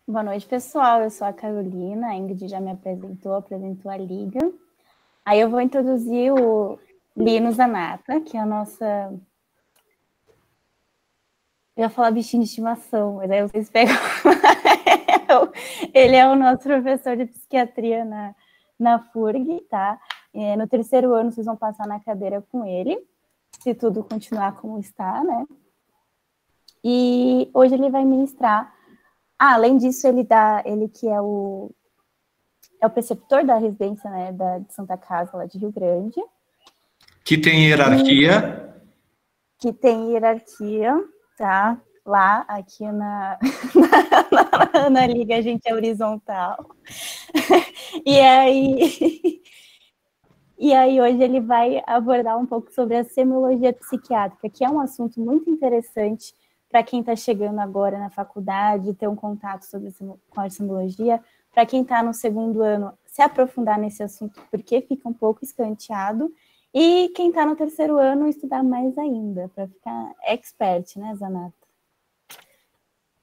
Boa noite, pessoal. Eu sou a Carolina, a Ingrid já me apresentou a Liga. Aí eu vou introduzir o Lino Zanata, que é a nossa... Eu ia falar bichinho de estimação, mas aí vocês pegam... Ele é o nosso professor de psiquiatria na FURG, tá? No terceiro ano vocês vão passar na cadeira com ele, se tudo continuar como está, né? E hoje ele vai ministrar... além disso, ele que é o preceptor da residência, né, de Santa Casa, lá de Rio Grande. Que tem hierarquia. Que tem hierarquia, tá? Lá, aqui na Liga, a gente é horizontal. E aí hoje ele vai abordar um pouco sobre a semiologia psiquiátrica, que é um assunto muito interessante para quem está chegando agora na faculdade, ter um contato com a semiologia, para quem está no segundo ano, se aprofundar nesse assunto, porque fica um pouco escanteado, e quem está no terceiro ano, estudar mais ainda, para ficar expert, né, Zanata?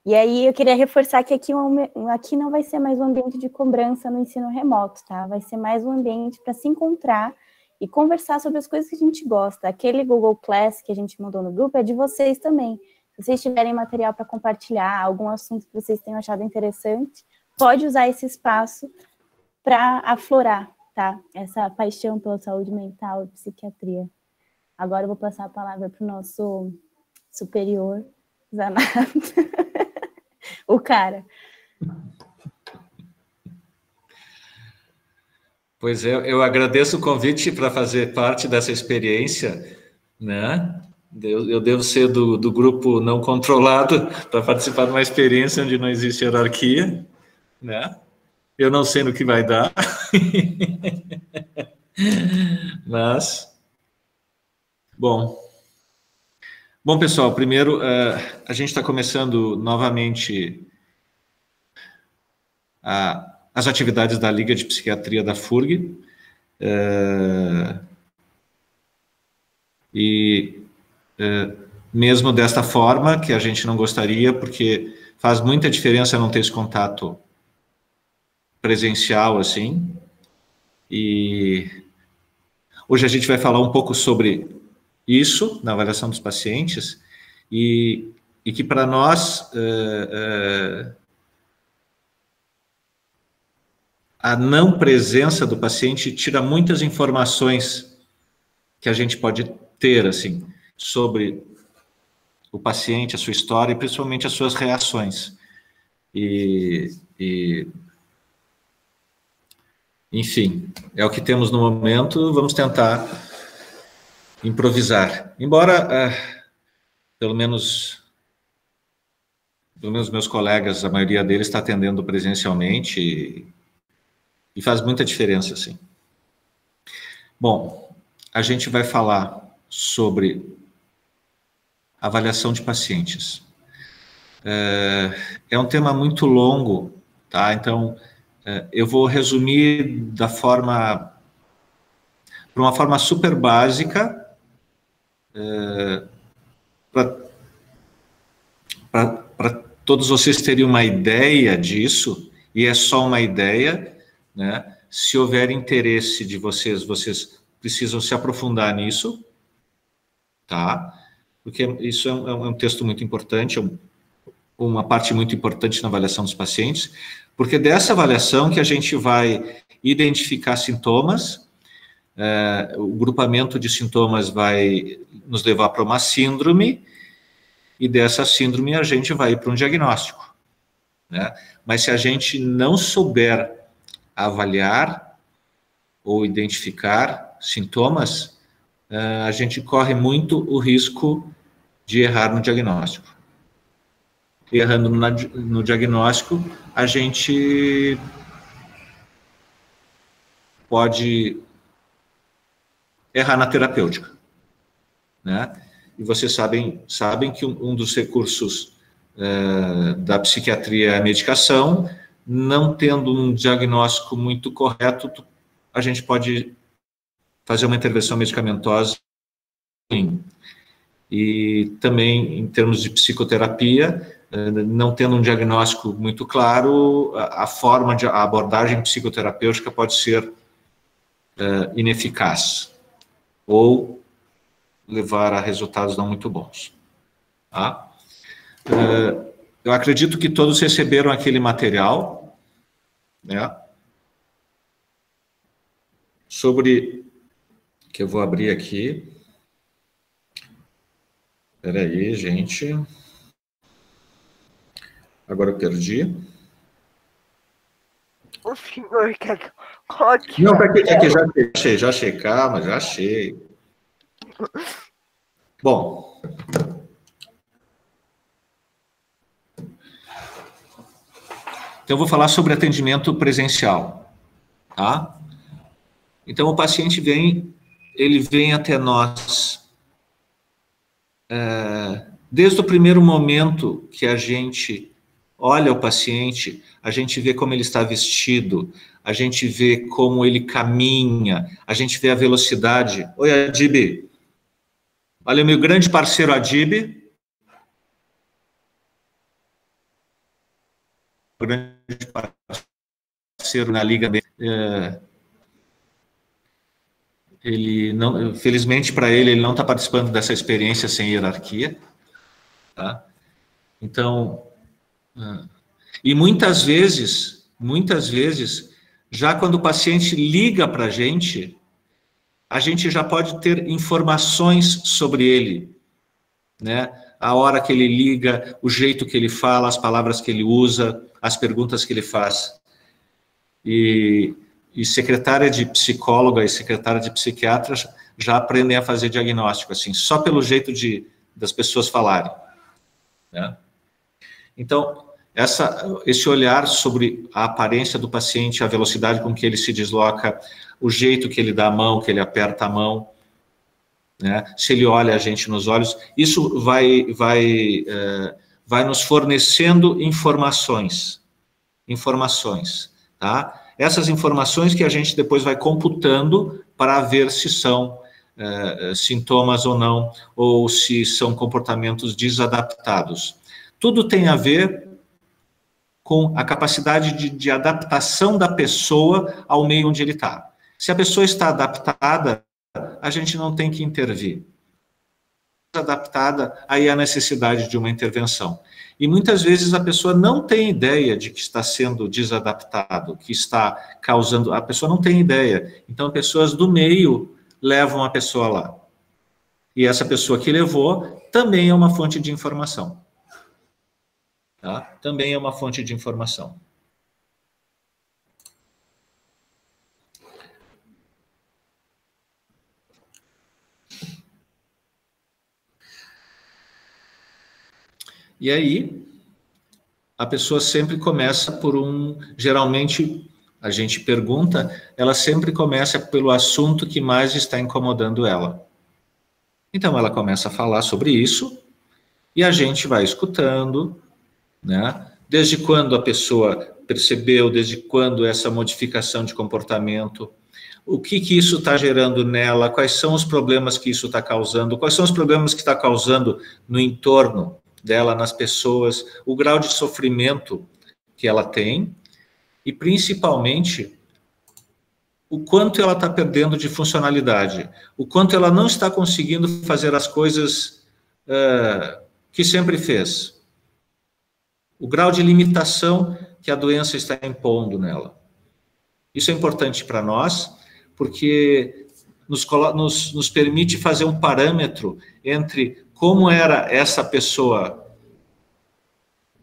E aí eu queria reforçar que aqui não vai ser mais um ambiente de cobrança no ensino remoto, tá? Vai ser mais um ambiente para se encontrar e conversar sobre as coisas que a gente gosta. Aquele Google Class que a gente mandou no grupo é de vocês também. Se vocês tiverem material para compartilhar, algum assunto que vocês tenham achado interessante, pode usar esse espaço para aflorar, tá? Essa paixão pela saúde mental e psiquiatria. Agora eu vou passar a palavra para o nosso superior, Zanata. O cara. Pois é, eu agradeço o convite para fazer parte dessa experiência, né? Eu devo ser do grupo não controlado para participar de uma experiência onde não existe hierarquia, né? Eu não sei no que vai dar, mas... Bom, pessoal, primeiro, a gente está começando novamente as atividades da Liga de Psiquiatria da FURG, mesmo desta forma, que a gente não gostaria, porque faz muita diferença não ter esse contato presencial, assim, e hoje a gente vai falar um pouco sobre isso, na avaliação dos pacientes, e que para nós, a não presença do paciente tira muitas informações que a gente pode ter, assim, sobre o paciente, a sua história e principalmente as suas reações. Enfim, é o que temos no momento, vamos tentar improvisar. Embora, pelo menos meus colegas, a maioria deles está atendendo presencialmente e faz muita diferença, assim. Bom, a gente vai falar sobre avaliação de pacientes. É um tema muito longo, tá? Então, eu vou resumir para uma forma super básica, para todos vocês terem uma ideia disso, e é só uma ideia, né? Se houver interesse de vocês, vocês precisam se aprofundar nisso, tá? Porque isso é um texto muito importante, uma parte muito importante na avaliação dos pacientes, porque dessa avaliação que a gente vai identificar sintomas, o grupamento de sintomas vai nos levar para uma síndrome, e dessa síndrome a gente vai para um diagnóstico, né? Mas se a gente não souber avaliar ou identificar sintomas, a gente corre muito o risco de errar no diagnóstico. Errando no diagnóstico, a gente pode errar na terapêutica, né? E vocês sabem que um dos recursos da psiquiatria é a medicação. Não tendo um diagnóstico muito correto, a gente pode fazer uma intervenção medicamentosa. E também, em termos de psicoterapia, não tendo um diagnóstico muito claro, a abordagem psicoterapêutica pode ser ineficaz ou levar a resultados não muito bons. Tá? Eu acredito que todos receberam aquele material, né? Sobre, que eu vou abrir aqui. Espera aí, gente. Agora eu perdi. O senhor quer coloque. Não, tá aqui, já achei, calma, já achei. Bom. Então, eu vou falar sobre atendimento presencial, tá? Então, o paciente ele vem até nós, desde o primeiro momento que a gente olha o paciente, a gente vê como ele está vestido, a gente vê como ele caminha, a gente vê a velocidade. Oi, Adib. Olha o meu grande parceiro Adib. Grande parceiro na Liga. Ele não, felizmente para ele não está participando dessa experiência sem hierarquia. Tá? Então, e muitas vezes, já quando o paciente liga para a gente já pode ter informações sobre ele, né? A hora que ele liga, o jeito que ele fala, as palavras que ele usa, as perguntas que ele faz. E secretária de psicóloga e secretária de psiquiatra já aprendem a fazer diagnóstico, assim, só pelo jeito das pessoas falarem, né? Então, esse olhar sobre a aparência do paciente, a velocidade com que ele se desloca, o jeito que ele dá a mão, que ele aperta a mão, né? Se ele olha a gente nos olhos, isso vai nos fornecendo informações, tá? Essas informações que a gente depois vai computando para ver se são sintomas ou não, ou se são comportamentos desadaptados. Tudo tem a ver com a capacidade de adaptação da pessoa ao meio onde ele está. Se a pessoa está adaptada, a gente não tem que intervir. Adaptada, aí há necessidade de uma intervenção. E muitas vezes a pessoa não tem ideia de que está sendo desadaptado, que está causando... A pessoa não tem ideia. Então, pessoas do meio levam a pessoa lá. E essa pessoa que levou também é uma fonte de informação. Tá? Também é uma fonte de informação. E aí, a pessoa sempre começa por geralmente, a gente pergunta, ela sempre começa pelo assunto que mais está incomodando ela. Então, ela começa a falar sobre isso, e a gente vai escutando, né? Desde quando a pessoa percebeu, desde quando essa modificação de comportamento, o que isso está gerando nela, quais são os problemas que isso está causando, quais são os problemas que está causando no entorno dela, nas pessoas, o grau de sofrimento que ela tem e, principalmente, o quanto ela está perdendo de funcionalidade, o quanto ela não está conseguindo fazer as coisas que sempre fez, o grau de limitação que a doença está impondo nela. Isso é importante para nós, porque nos permite fazer um parâmetro entre como era essa pessoa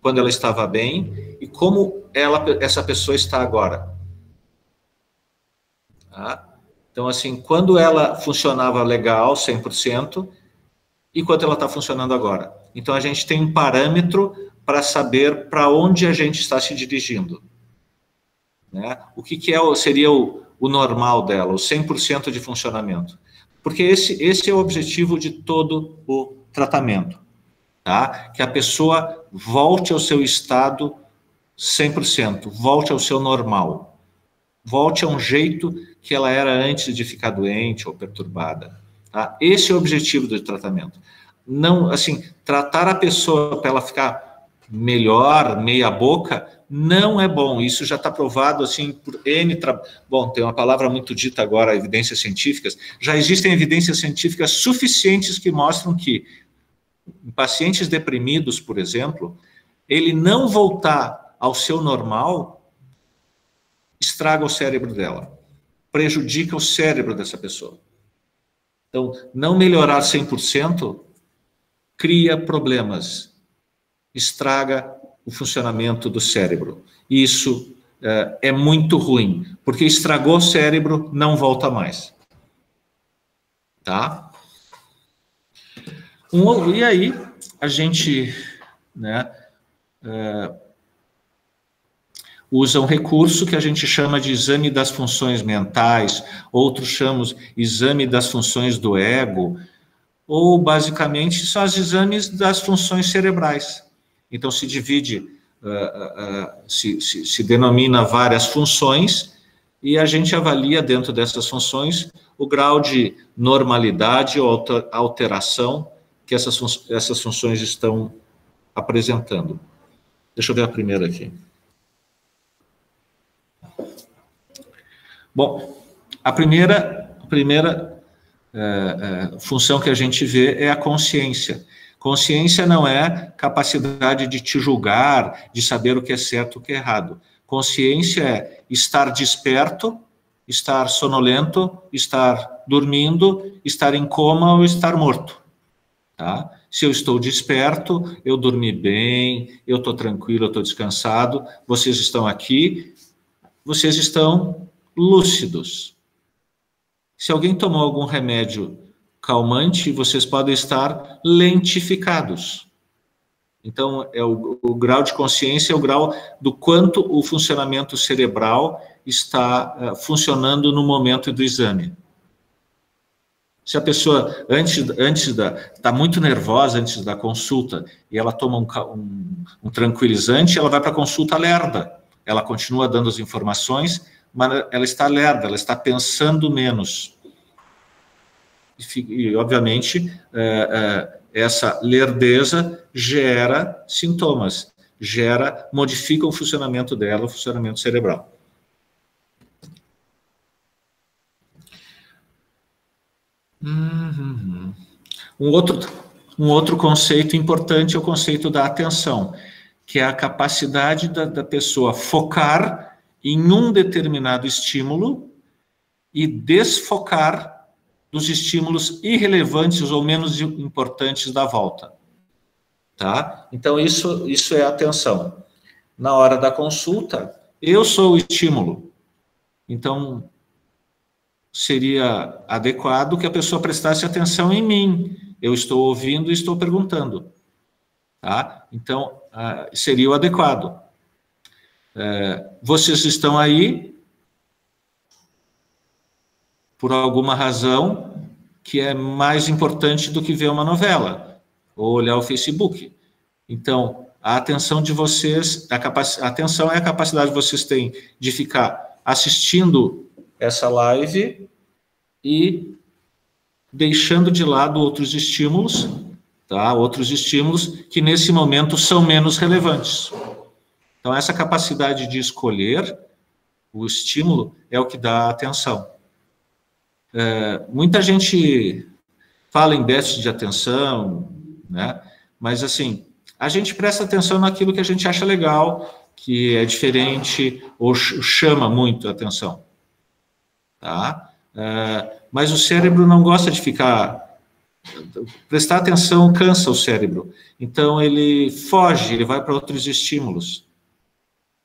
quando ela estava bem e como essa pessoa está agora. Tá? Então, assim, quando ela funcionava legal, 100%, e quanto ela está funcionando agora. Então, a gente tem um parâmetro para saber para onde a gente está se dirigindo. Né? O que seria o normal dela, o 100% de funcionamento. Porque esse é o objetivo de todo o tratamento, tá? Que a pessoa volte ao seu estado 100%, volte ao seu normal, volte a um jeito que ela era antes de ficar doente ou perturbada, tá? Esse é o objetivo do tratamento. Não, assim, tratar a pessoa para ela ficar melhor, meia boca, não é bom. Isso já está provado assim por N... Bom, tem uma palavra muito dita agora, evidências científicas. Já existem evidências científicas suficientes que mostram que em pacientes deprimidos, por exemplo, ele não voltar ao seu normal estraga o cérebro dela, prejudica o cérebro dessa pessoa. Então, não melhorar 100% cria problemas, estraga o funcionamento do cérebro. Isso é muito ruim, porque estragou o cérebro, não volta mais. Tá? E aí, a gente, né, usa um recurso que a gente chama de exame das funções mentais, outros chamam exame das funções do ego, ou basicamente são os exames das funções cerebrais. Então se divide, se denomina várias funções, e a gente avalia dentro dessas funções o grau de normalidade ou alteração que essas funções estão apresentando. Deixa eu ver a primeira aqui. Bom, a primeira função que a gente vê é a consciência. Consciência não é capacidade de te julgar, de saber o que é certo e o que é errado. Consciência é estar desperto, estar sonolento, estar dormindo, estar em coma ou estar morto. Tá? Se eu estou desperto, eu dormi bem, eu estou tranquilo, eu estou descansado, vocês estão aqui, vocês estão lúcidos. Se alguém tomou algum remédio calmante, vocês podem estar lentificados. Então, o grau de consciência é o grau do quanto o funcionamento cerebral está funcionando no momento do exame. Se a pessoa, está muito nervosa antes da consulta, e ela toma um tranquilizante, ela vai para a consulta lerda. Ela continua dando as informações, mas ela está lerda, ela está pensando menos. E obviamente, essa lerdeza gera sintomas, modifica o funcionamento dela, o funcionamento cerebral. Um outro conceito importante é o conceito da atenção, que é a capacidade da pessoa focar em um determinado estímulo e desfocar dos estímulos irrelevantes ou menos importantes da volta. Tá? Então, isso é atenção. Na hora da consulta, eu sou o estímulo. Então, seria adequado que a pessoa prestasse atenção em mim. Eu estou ouvindo e estou perguntando. Tá? Então, seria o adequado. Vocês estão aí por alguma razão que é mais importante do que ver uma novela ou olhar o Facebook. Então, a atenção de vocês, a atenção é a capacidade que vocês têm de ficar assistindo essa live e deixando de lado outros estímulos, tá? Outros estímulos que nesse momento são menos relevantes. Então, essa capacidade de escolher o estímulo é o que dá a atenção. Muita gente fala em déficit de atenção, né? Mas assim, a gente presta atenção naquilo que a gente acha legal, que é diferente ou chama muito a atenção. Tá? Mas o cérebro não gosta de ficar... Prestar atenção cansa o cérebro. Então, ele foge, ele vai para outros estímulos.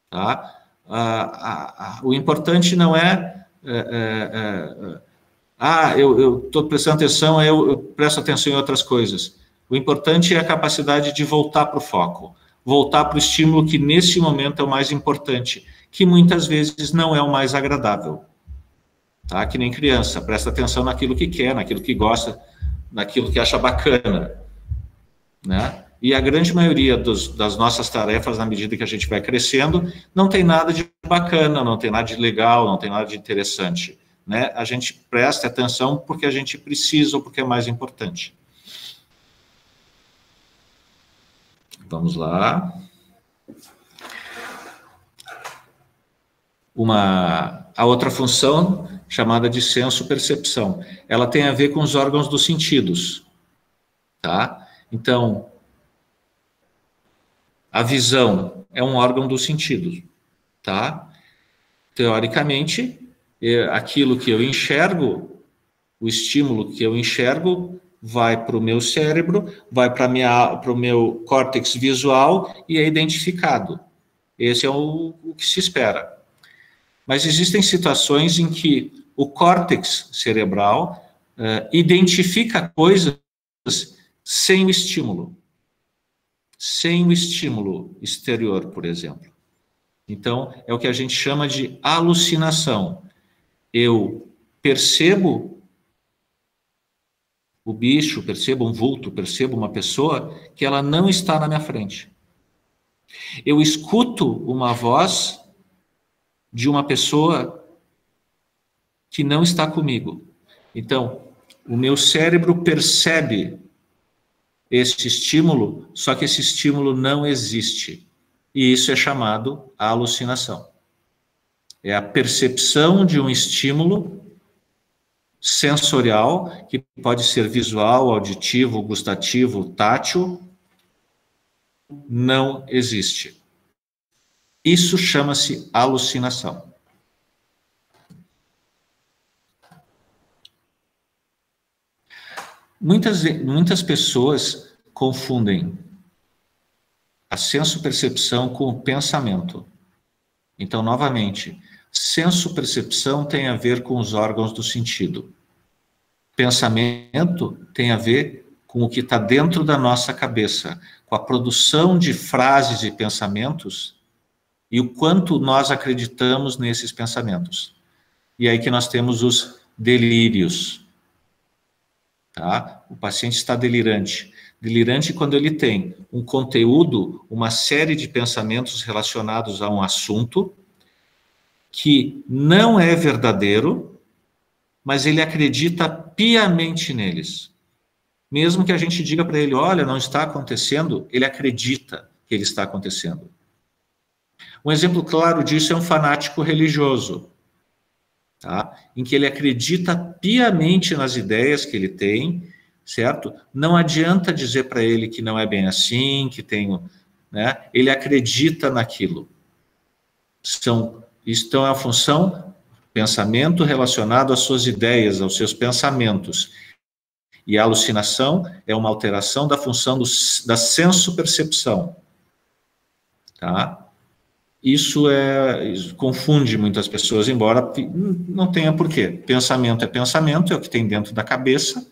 Tá? O importante não é... eu estou prestando atenção, eu presto atenção em outras coisas. O importante é a capacidade de voltar para o foco, voltar para o estímulo que nesse momento é o mais importante, que muitas vezes não é o mais agradável. Tá? Que nem criança, presta atenção naquilo que quer, naquilo que gosta, naquilo que acha bacana. Né? E a grande maioria das nossas tarefas, na medida que a gente vai crescendo, não tem nada de bacana, não tem nada de legal, não tem nada de interessante. Né? A gente presta atenção porque a gente precisa ou porque é mais importante. Vamos lá. a outra função chamada de senso-percepção. Ela tem a ver com os órgãos dos sentidos, tá? Então, a visão é um órgão dos sentidos, tá? Teoricamente, aquilo que eu enxergo, o estímulo que eu enxergo, vai para o meu cérebro, vai para o meu córtex visual e é identificado. Esse é o que se espera. Mas existem situações em que o córtex cerebral identifica coisas sem o estímulo exterior, por exemplo. Então, é o que a gente chama de alucinação. Eu percebo o bicho, percebo um vulto, percebo uma pessoa que ela não está na minha frente. Eu escuto uma voz de uma pessoa que não está comigo. Então, o meu cérebro percebe esse estímulo, só que esse estímulo não existe. E isso é chamado alucinação. É a percepção de um estímulo sensorial, que pode ser visual, auditivo, gustativo, tátil, não existe. Isso chama-se alucinação. Muitas pessoas confundem a senso-percepção com o pensamento. Então, novamente, senso-percepção tem a ver com os órgãos do sentido. Pensamento tem a ver com o que está dentro da nossa cabeça, com a produção de frases e pensamentos e o quanto nós acreditamos nesses pensamentos. E aí que nós temos os delírios. Tá? O paciente está delirante. Delirante quando ele tem um conteúdo, uma série de pensamentos relacionados a um assunto que não é verdadeiro, mas ele acredita piamente neles. Mesmo que a gente diga para ele, olha, não está acontecendo, ele acredita que ele está acontecendo. Um exemplo claro disso é um fanático religioso, tá? Em que ele acredita piamente nas ideias que ele tem, certo? Não adianta dizer para ele que não é bem assim, que tem, né? Ele acredita naquilo. Isso é a função pensamento relacionado às suas ideias, aos seus pensamentos. E a alucinação é uma alteração da função da senso-percepção, tá? Isso confunde muitas pessoas, embora não tenha porquê. Pensamento é o que tem dentro da cabeça,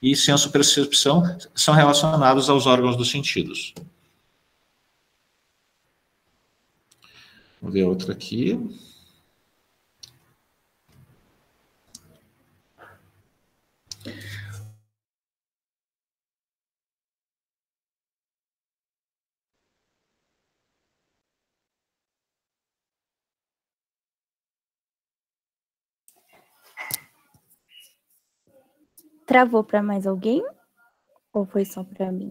e senso-percepção são relacionados aos órgãos dos sentidos. Vamos ver outra aqui. Travou para mais alguém? Ou foi só para mim?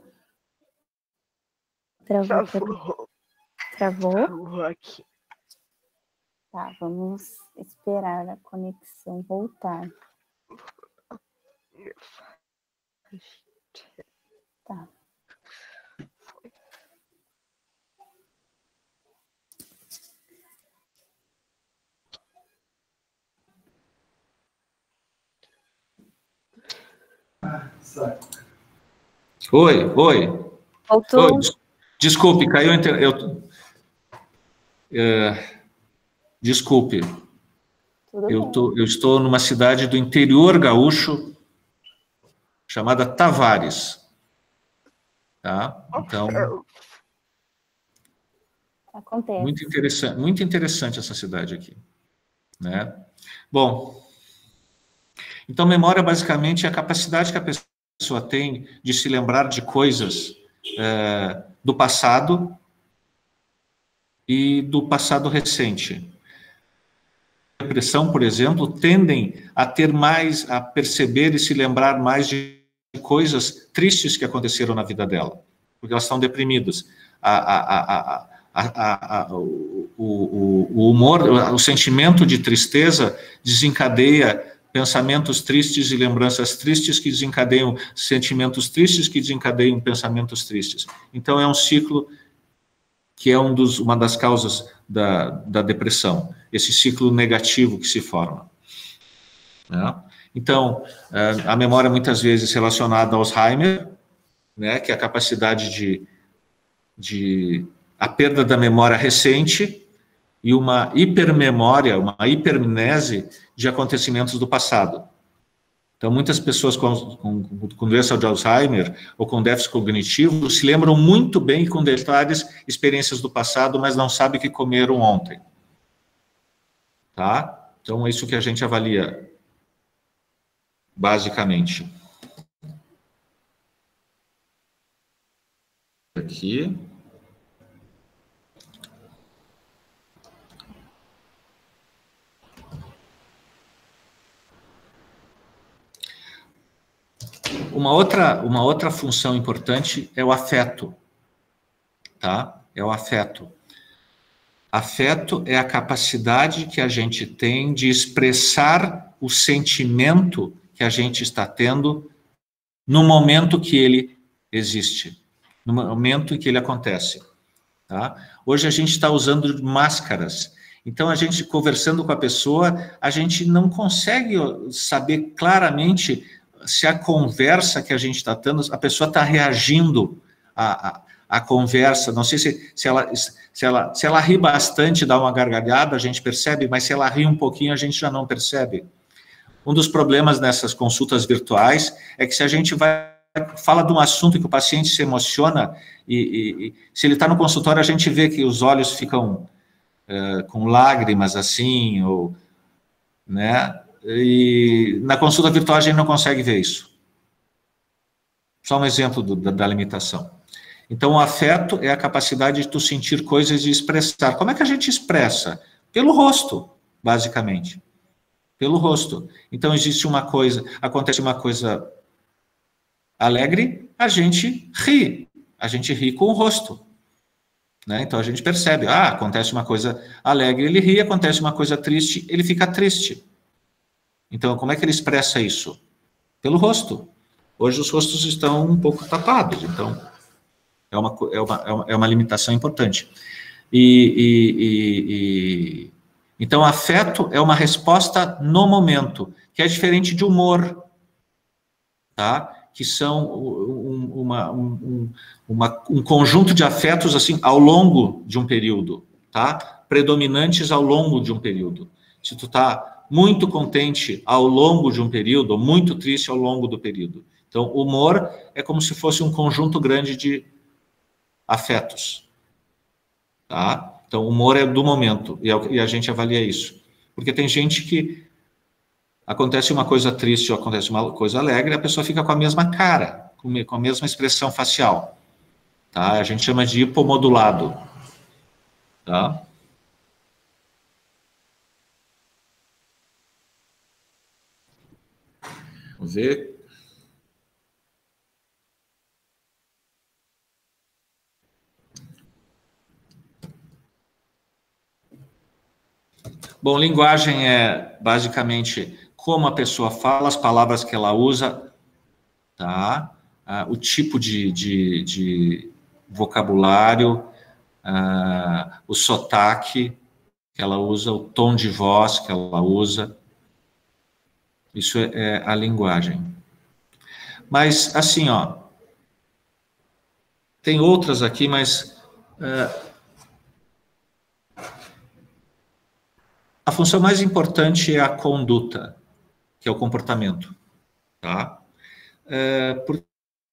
Travou. Travou aqui. Tá, vamos esperar a conexão voltar. Tá. Oi. Voltou? Oi. Desculpe, caiu desculpe. Eu estou numa cidade do interior gaúcho chamada Tavares. Tá? Então, acontece. Muito interessante essa cidade aqui, né? Bom, então memória basicamente é a capacidade que a pessoa tem de se lembrar de coisas do passado e do passado recente. A depressão, por exemplo, tendem a perceber e se lembrar mais de coisas tristes que aconteceram na vida dela, porque elas estão deprimidas. O humor, o sentimento de tristeza desencadeia pensamentos tristes e lembranças tristes que desencadeiam sentimentos tristes que desencadeiam pensamentos tristes. Então, é um ciclo que é uma das causas da depressão, esse ciclo negativo que se forma. Né? Então, a memória muitas vezes relacionada ao Alzheimer, né, que é a capacidade a perda da memória recente e uma hipermemória, uma hipermnese de acontecimentos do passado. Então, muitas pessoas com doença de Alzheimer ou com déficit cognitivo se lembram muito bem com detalhes experiências do passado, mas não sabem o que comeram ontem. Tá? Então, é isso que a gente avalia, basicamente. Aqui. Uma outra função importante é o afeto, tá? É o afeto. Afeto é a capacidade que a gente tem de expressar o sentimento que a gente está tendo no momento que ele existe, no momento em que ele acontece, tá? Hoje a gente está usando máscaras. Então, a gente conversando com a pessoa, a gente não consegue saber claramente se a conversa que a gente está tendo, a pessoa está reagindo à conversa. Não sei se ela ri bastante, dá uma gargalhada, a gente percebe, mas se ela ri um pouquinho, a gente já não percebe. Um dos problemas nessas consultas virtuais é que se a gente fala de um assunto que o paciente se emociona, e se ele está no consultório, a gente vê que os olhos ficam com lágrimas assim, ou, né? E na consulta virtual a gente não consegue ver isso. Só um exemplo da limitação. Então, o afeto é a capacidade de tu sentir coisas e expressar. Como é que a gente expressa? Pelo rosto, basicamente. Pelo rosto. Então, acontece uma coisa alegre, a gente ri. A gente ri com o rosto. Né? Então, a gente percebe, acontece uma coisa alegre, ele ri, acontece uma coisa triste, ele fica triste. Então, como é que ele expressa isso? Pelo rosto. Hoje os rostos estão um pouco tapados, então é uma limitação importante. Então, afeto é uma resposta no momento, que é diferente de humor, tá? Que são um conjunto de afetos assim ao longo de um período, tá? Predominantes ao longo de um período. Se tu tá muito contente ao longo de um período, ou muito triste ao longo do período. Então, humor é como se fosse um conjunto grande de afetos. Tá? Então, humor é do momento, e a gente avalia isso. Porque tem gente que acontece uma coisa triste ou acontece uma coisa alegre, a pessoa fica com a mesma cara, com a mesma expressão facial. Tá? A gente chama de hipomodulado. Tá? Vamos ver. Bom, linguagem é basicamente como a pessoa fala, as palavras que ela usa, tá? O tipo de vocabulário, o sotaque que ela usa, o tom de voz que ela usa. Isso é a linguagem. Mas, assim, tem outras aqui, mas a função mais importante é a conduta, que é o comportamento, tá?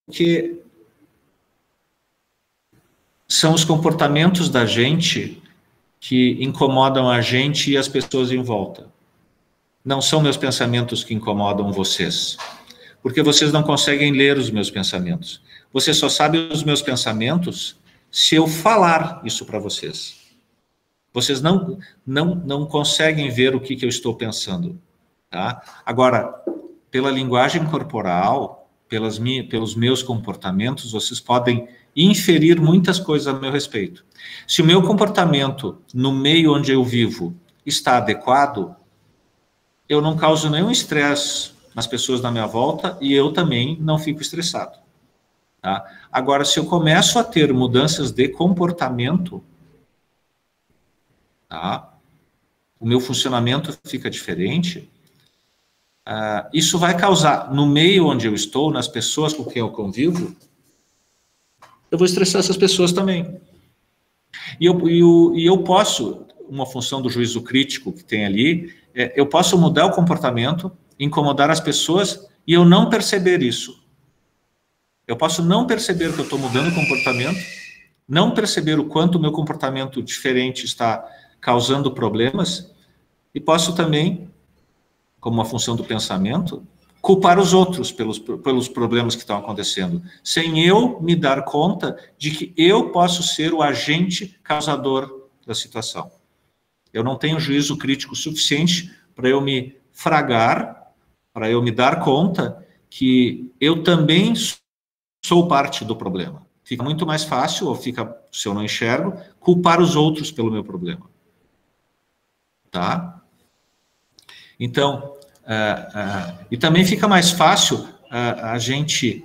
Porque são os comportamentos da gente que incomodam a gente e as pessoas em volta. Não são meus pensamentos que incomodam vocês, porque vocês não conseguem ler os meus pensamentos. Vocês só sabem os meus pensamentos se eu falar isso para vocês. Vocês não conseguem ver o que eu estou pensando. Tá? Agora, pela linguagem corporal, pelos meus comportamentos, vocês podem inferir muitas coisas a meu respeito. Se o meu comportamento no meio onde eu vivo está adequado, eu não causo nenhum estresse nas pessoas da minha volta e eu também não fico estressado. Tá? Agora, se eu começo a ter mudanças de comportamento, tá? O meu funcionamento fica diferente, isso vai causar, no meio onde eu estou, nas pessoas com quem eu convivo, eu vou estressar essas pessoas também. E eu posso, uma função do juízo crítico que tem ali, eu posso mudar o comportamento, incomodar as pessoas e eu não perceber isso. Eu posso não perceber que eu estou mudando o comportamento, não perceber o quanto o meu comportamento diferente está causando problemas, e posso também, como uma função do pensamento, culpar os outros pelos problemas que estão acontecendo, sem eu me dar conta de que eu posso ser o agente causador da situação. Eu não tenho juízo crítico suficiente para eu me fragar, para eu me dar conta que eu também sou parte do problema. Fica muito mais fácil, ou fica, se eu não enxergo, culpar os outros pelo meu problema. Tá? Então, e também fica mais fácil a gente,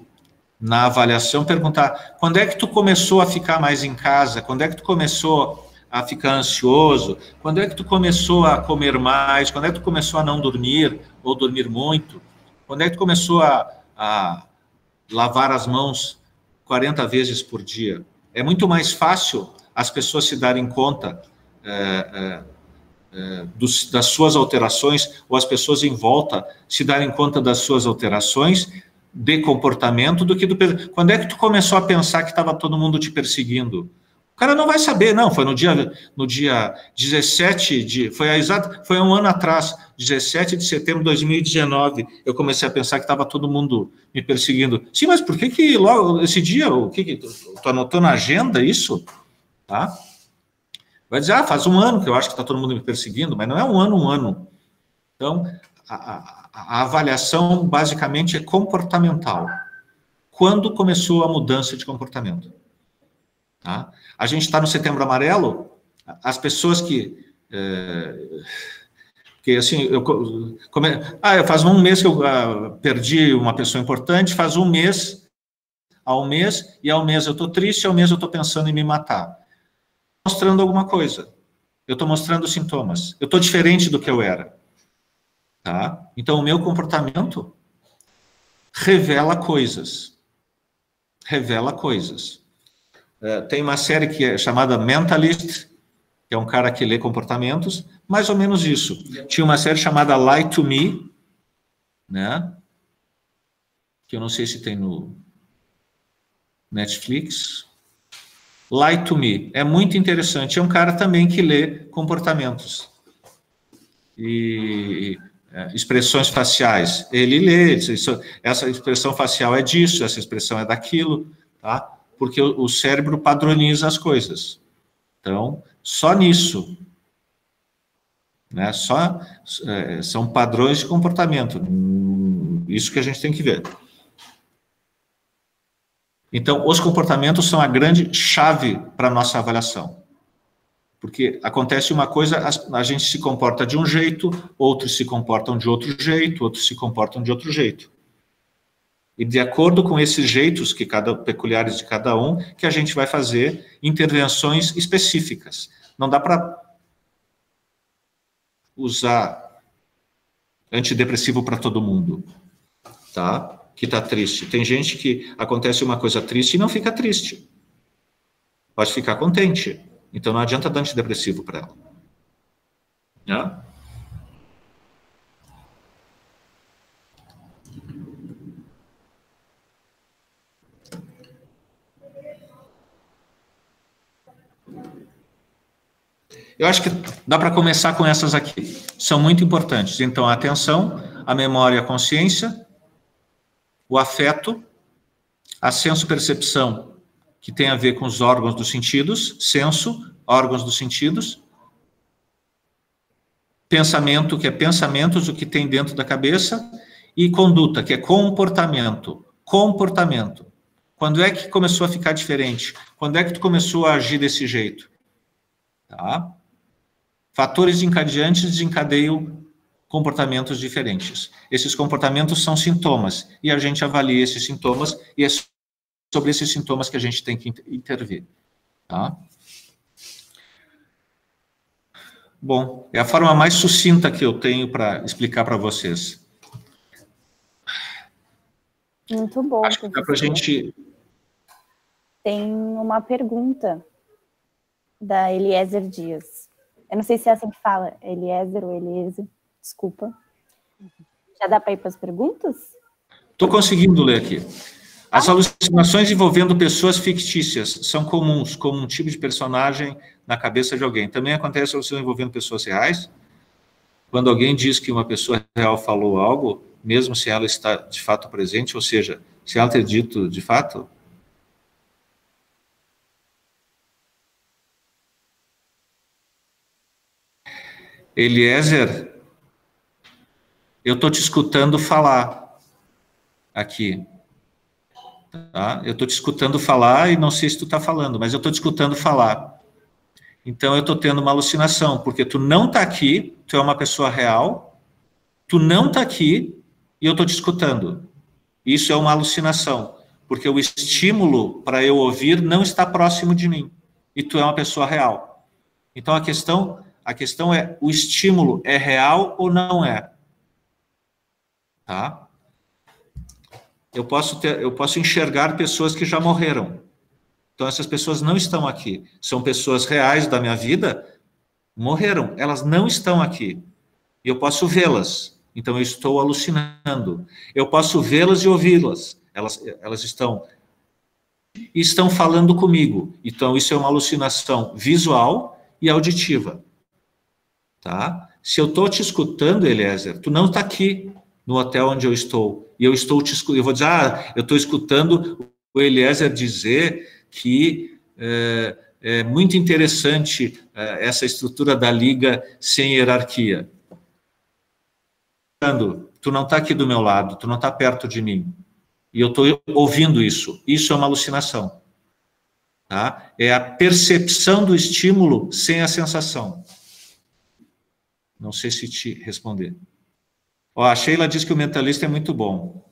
na avaliação, perguntar: quando é que tu começou a ficar mais em casa? Quando é que tu começou a ficar ansioso? Quando é que tu começou a comer mais? Quando é que tu começou a não dormir, ou dormir muito? Quando é que tu começou a lavar as mãos 40 vezes por dia? É muito mais fácil as pessoas se darem conta das suas alterações, ou as pessoas em volta se darem conta das suas alterações de comportamento, do que quando é que tu começou a pensar que estava todo mundo te perseguindo? O cara não vai saber, não, foi no dia 17 foi um ano atrás, 17 de setembro de 2019, eu comecei a pensar que estava todo mundo me perseguindo. Sim, mas por que logo esse dia, o que tu anotou na agenda isso? Tá? Vai dizer, faz um ano que eu acho que está todo mundo me perseguindo, mas não é um ano. Então, a avaliação basicamente é comportamental. Quando começou a mudança de comportamento? Tá? A gente está no Setembro Amarelo, as pessoas assim, faz um mês que eu perdi uma pessoa importante, faz um mês, ao mês eu estou triste, ao mês eu estou pensando em me matar. Mostrando alguma coisa. Eu estou mostrando sintomas. Eu estou diferente do que eu era. Tá? Então, o meu comportamento revela coisas. Revela coisas. Tem uma série que é chamada Mentalist, que é um cara que lê comportamentos, mais ou menos isso. Tinha uma série chamada Lie to Me, né? Que eu não sei se tem no Netflix. Lie to Me. É muito interessante. É um cara também que lê comportamentos. E expressões faciais. Ele lê, essa expressão facial é disso, essa expressão é daquilo, tá? Porque o cérebro padroniza as coisas. Então, só nisso, né? São padrões de comportamento. Isso que a gente tem que ver. Então, os comportamentos são a grande chave para a nossa avaliação. Porque acontece uma coisa, a gente se comporta de um jeito, outros se comportam de outro jeito, outros se comportam de outro jeito. E de acordo com esses jeitos peculiares de cada um, que a gente vai fazer intervenções específicas. Não dá para usar antidepressivo para todo mundo, tá? Que está triste. Tem gente que acontece uma coisa triste e não fica triste. Pode ficar contente. Então não adianta dar antidepressivo para ela. Né? Eu acho que dá para começar com essas aqui. São muito importantes. Então, a atenção, a memória, a consciência, o afeto, a senso-percepção, que tem a ver com os órgãos dos sentidos, senso, órgãos dos sentidos, pensamento, que é pensamentos, o que tem dentro da cabeça, e conduta, que é comportamento. Comportamento. Quando é que começou a ficar diferente? Quando é que tu começou a agir desse jeito? Tá? Fatores encadeantes desencadeiam comportamentos diferentes. Esses comportamentos são sintomas, e a gente avalia esses sintomas, e é sobre esses sintomas que a gente tem que intervir. Tá? Bom, é a forma mais sucinta que eu tenho para explicar para vocês. Muito bom. Acho que dá para a gente... Tem uma pergunta da Eliezer Dias. Eu não sei se é assim que fala, Eliezer ou Eliezer, desculpa. Já dá para ir para as perguntas? Estou conseguindo ler aqui. As alucinações envolvendo pessoas fictícias são comuns, como um tipo de personagem na cabeça de alguém. Também acontece alucinações envolvendo pessoas reais? Quando alguém diz que uma pessoa real falou algo, mesmo se ela está de fato presente, ou seja, se ela ter dito de fato... Eliezer, eu estou te escutando falar aqui. Tá? Eu estou te escutando falar e não sei se tu está falando, mas eu estou te escutando falar. Então, eu estou tendo uma alucinação, porque tu não está aqui, tu é uma pessoa real, tu não está aqui e eu estou te escutando. Isso é uma alucinação, porque o estímulo para eu ouvir não está próximo de mim, e tu é uma pessoa real. Então, a questão é, o estímulo é real ou não é? Tá? Eu posso enxergar pessoas que já morreram. Então, essas pessoas não estão aqui. São pessoas reais da minha vida, morreram. Elas não estão aqui. E eu posso vê-las. Então, eu estou alucinando. Eu posso vê-las e ouvi-las. Elas estão falando comigo. Então, isso é uma alucinação visual e auditiva. Tá? Se eu estou te escutando, Eliezer, tu não está aqui no hotel onde eu estou. E eu estou te escutando. Eu vou dizer, eu estou escutando o Eliezer dizer que é muito interessante essa estrutura da liga sem hierarquia. Tu não está aqui do meu lado, tu não está perto de mim. E eu estou ouvindo isso. Isso é uma alucinação. Tá? É a percepção do estímulo sem a sensação. Não sei se te responder. Ó, a Sheila diz que o mentalista é muito bom.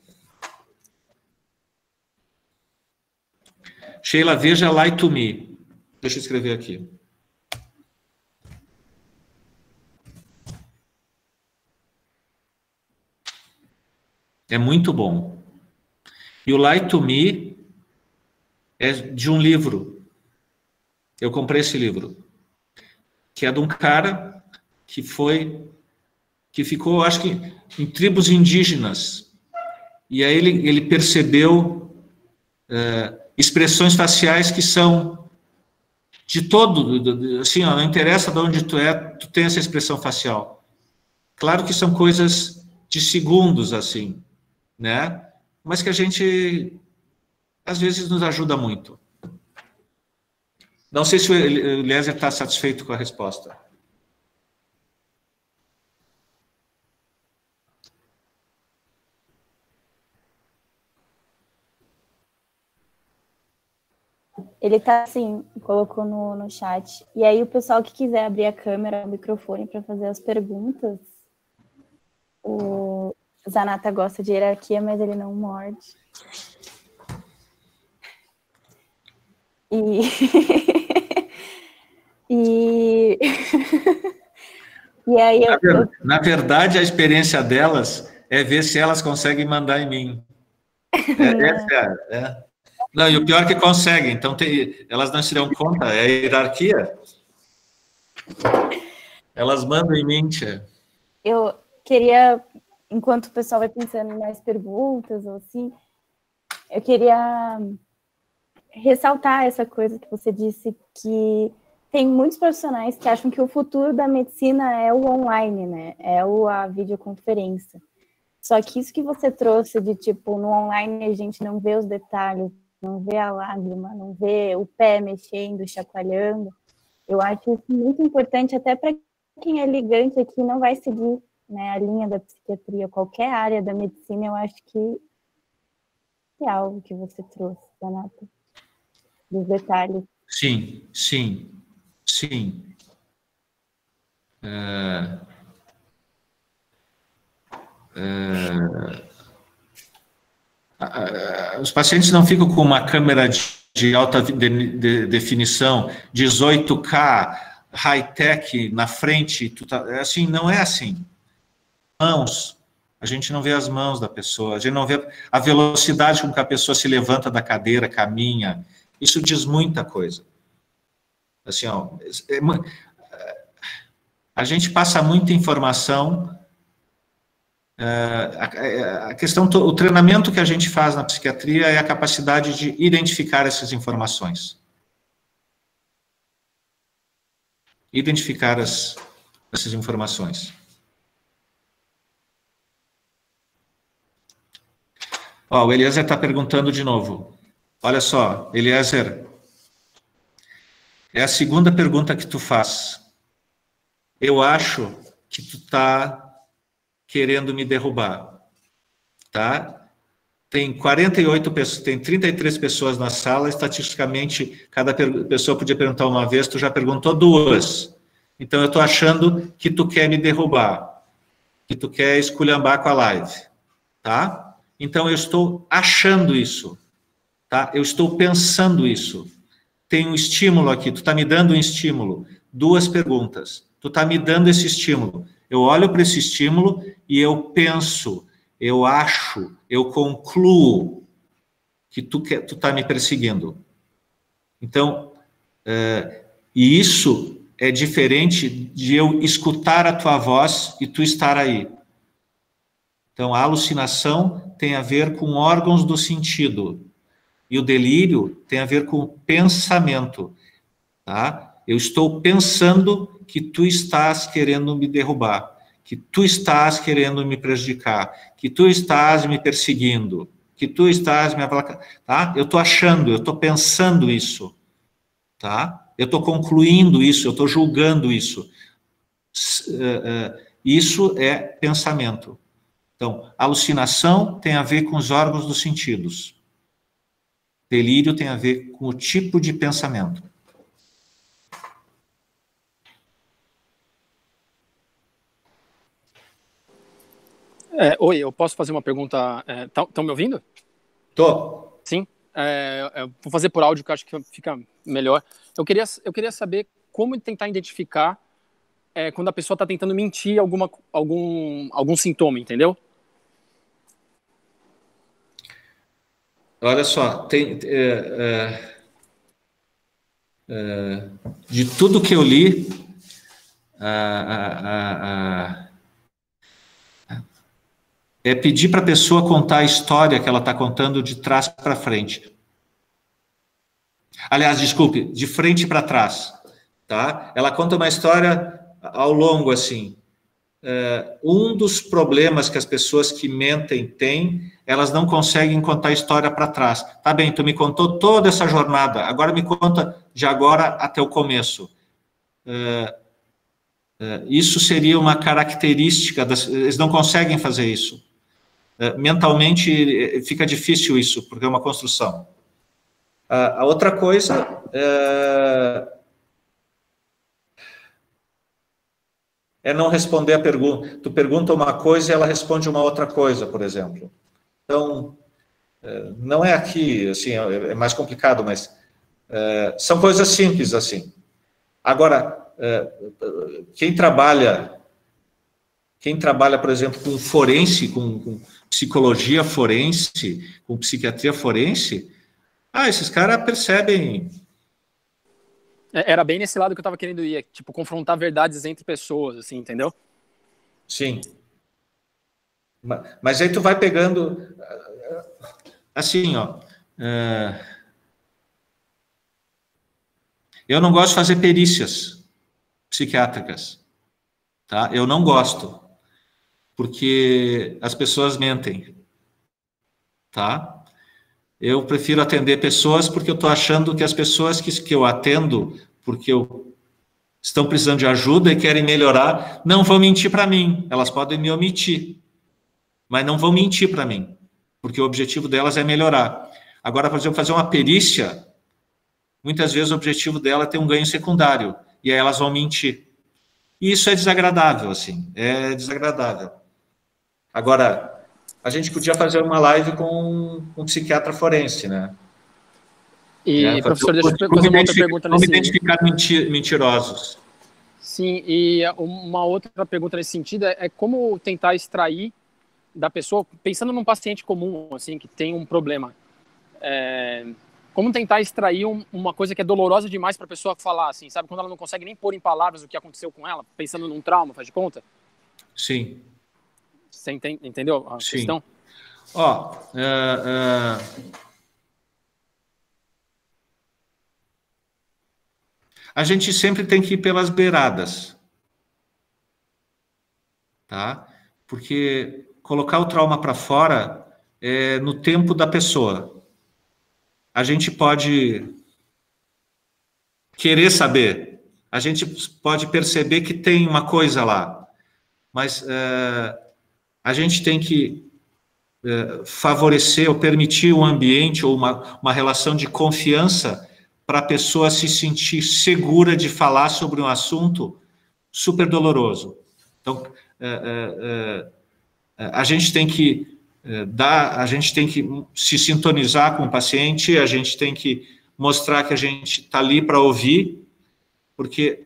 Sheila, veja Lie to Me. Deixa eu escrever aqui. É muito bom. E o Lie to Me é de um livro. Eu comprei esse livro. Que é de um cara que ficou, acho que, em tribos indígenas. E aí ele percebeu expressões faciais que são de todo, assim, ó, não interessa de onde tu é, tu tem essa expressão facial. Claro que são coisas de segundos, assim, né? Mas que a gente, às vezes, nos ajuda muito. Não sei se o Eliezer está satisfeito com a resposta. Ele tá assim, colocou no chat. E aí o pessoal que quiser abrir a câmera, o microfone para fazer as perguntas. O Zanata gosta de hierarquia, mas ele não morde. E aí Na verdade, a experiência delas é ver se elas conseguem mandar em mim. Não, e o pior é que conseguem, então elas não se dão conta, é a hierarquia. Elas mandam em mim, tia. Eu queria, enquanto o pessoal vai pensando em mais perguntas, ou assim, eu queria ressaltar essa coisa que você disse, que tem muitos profissionais que acham que o futuro da medicina é o online, né? É a videoconferência. Só que isso que você trouxe de, tipo, no online a gente não vê os detalhes, não vê a lágrima, não vê o pé mexendo, chacoalhando. Eu acho isso muito importante, até para quem é ligante aqui não vai seguir, né, a linha da psiquiatria, qualquer área da medicina, eu acho que essencial o que você trouxe, Donato, dos detalhes. Sim, sim, sim. Os pacientes não ficam com uma câmera de alta definição, 18K, high-tech na frente, assim, não é assim. Mãos, a gente não vê as mãos da pessoa, a gente não vê a velocidade com que a pessoa se levanta da cadeira, caminha, isso diz muita coisa. Assim, ó, a gente passa muita informação. A questão, o treinamento que a gente faz na psiquiatria é a capacidade de identificar essas informações. Identificar essas informações. Ó, o Eliezer está perguntando de novo. Olha só, Eliezer, é a segunda pergunta que tu faz. Eu acho que tu está querendo me derrubar, tá? Tem 48 pessoas, tem 33 pessoas na sala, estatisticamente, cada pessoa podia perguntar uma vez, tu já perguntou duas. Então, eu estou achando que tu quer me derrubar, que tu quer esculhambar com a live, tá? Então, eu estou achando isso, tá? Eu estou pensando isso. Tem um estímulo aqui, tu está me dando um estímulo. Duas perguntas. Tu está me dando esse estímulo. Eu olho para esse estímulo e eu penso, eu acho, eu concluo que tu está me perseguindo. Então, e isso é diferente de eu escutar a tua voz e tu estar aí. Então, a alucinação tem a ver com órgãos do sentido. E o delírio tem a ver com o pensamento. Tá? Eu estou pensando que tu estás querendo me derrubar, que tu estás querendo me prejudicar, que tu estás me perseguindo, que tu estás me aplacando. Tá? Eu estou achando, eu estou pensando isso. Tá? Eu estou concluindo isso, eu estou julgando isso. Isso é pensamento. Então, alucinação tem a ver com os órgãos dos sentidos. Delírio tem a ver com o tipo de pensamento. Oi, eu posso fazer uma pergunta? Estão me ouvindo? Tô. Sim. Vou fazer por áudio, que eu acho que fica melhor. Eu queria saber como tentar identificar quando a pessoa está tentando mentir algum sintoma, entendeu? Olha só, de tudo que eu li, é pedir para a pessoa contar a história que ela está contando de trás para frente. Aliás, desculpe, de frente para trás. Tá? Ela conta uma história ao longo, assim. Um dos problemas que as pessoas que mentem têm, elas não conseguem contar a história para trás. Tá bem, tu me contou toda essa jornada, agora me conta de agora até o começo. Isso seria uma característica, eles não conseguem fazer isso. Mentalmente fica difícil isso, porque é uma construção. A outra coisa é não responder a pergunta. Tu pergunta uma coisa e ela responde uma outra coisa, por exemplo. Então, não é aqui, assim, é mais complicado, mas são coisas simples, assim. Agora, quem trabalha, por exemplo, com forense, com psicologia forense, com psiquiatria forense, esses caras percebem. Era bem nesse lado que eu estava querendo ir, tipo, confrontar verdades entre pessoas, assim, entendeu? Sim. Mas aí tu vai pegando, assim, ó, eu não gosto de fazer perícias psiquiátricas, tá? Eu não gosto, porque as pessoas mentem, tá? Eu prefiro atender pessoas porque eu estou achando que as pessoas que eu atendo, porque estão precisando de ajuda e querem melhorar, não vão mentir para mim. Elas podem me omitir, mas não vão mentir para mim. porque o objetivo delas é melhorar. Agora, por exemplo, fazer uma perícia, muitas vezes o objetivo dela é ter um ganho secundário, e aí elas vão mentir. E isso é desagradável, assim, é desagradável. Agora, a gente podia fazer uma live com um psiquiatra forense, né? E, professor, deixa eu fazer uma outra pergunta nesse... Como identificar mentirosos. Sim, e uma outra pergunta nesse sentido é como tentar extrair da pessoa, pensando num paciente comum, assim, que tem um problema, como tentar extrair uma coisa que é dolorosa demais para a pessoa falar, assim, sabe? Quando ela não consegue nem pôr em palavras o que aconteceu com ela, pensando num trauma, faz de conta? Sim. Você entendeu a questão? Ó, a gente sempre tem que ir pelas beiradas, tá? Porque colocar o trauma para fora é no tempo da pessoa. A gente pode querer saber, a gente pode perceber que tem uma coisa lá, mas a gente tem que favorecer ou permitir um ambiente ou uma relação de confiança para a pessoa se sentir segura de falar sobre um assunto super doloroso. Então, a gente tem que a gente tem que se sintonizar com o paciente, a gente tem que mostrar que a gente está ali para ouvir, porque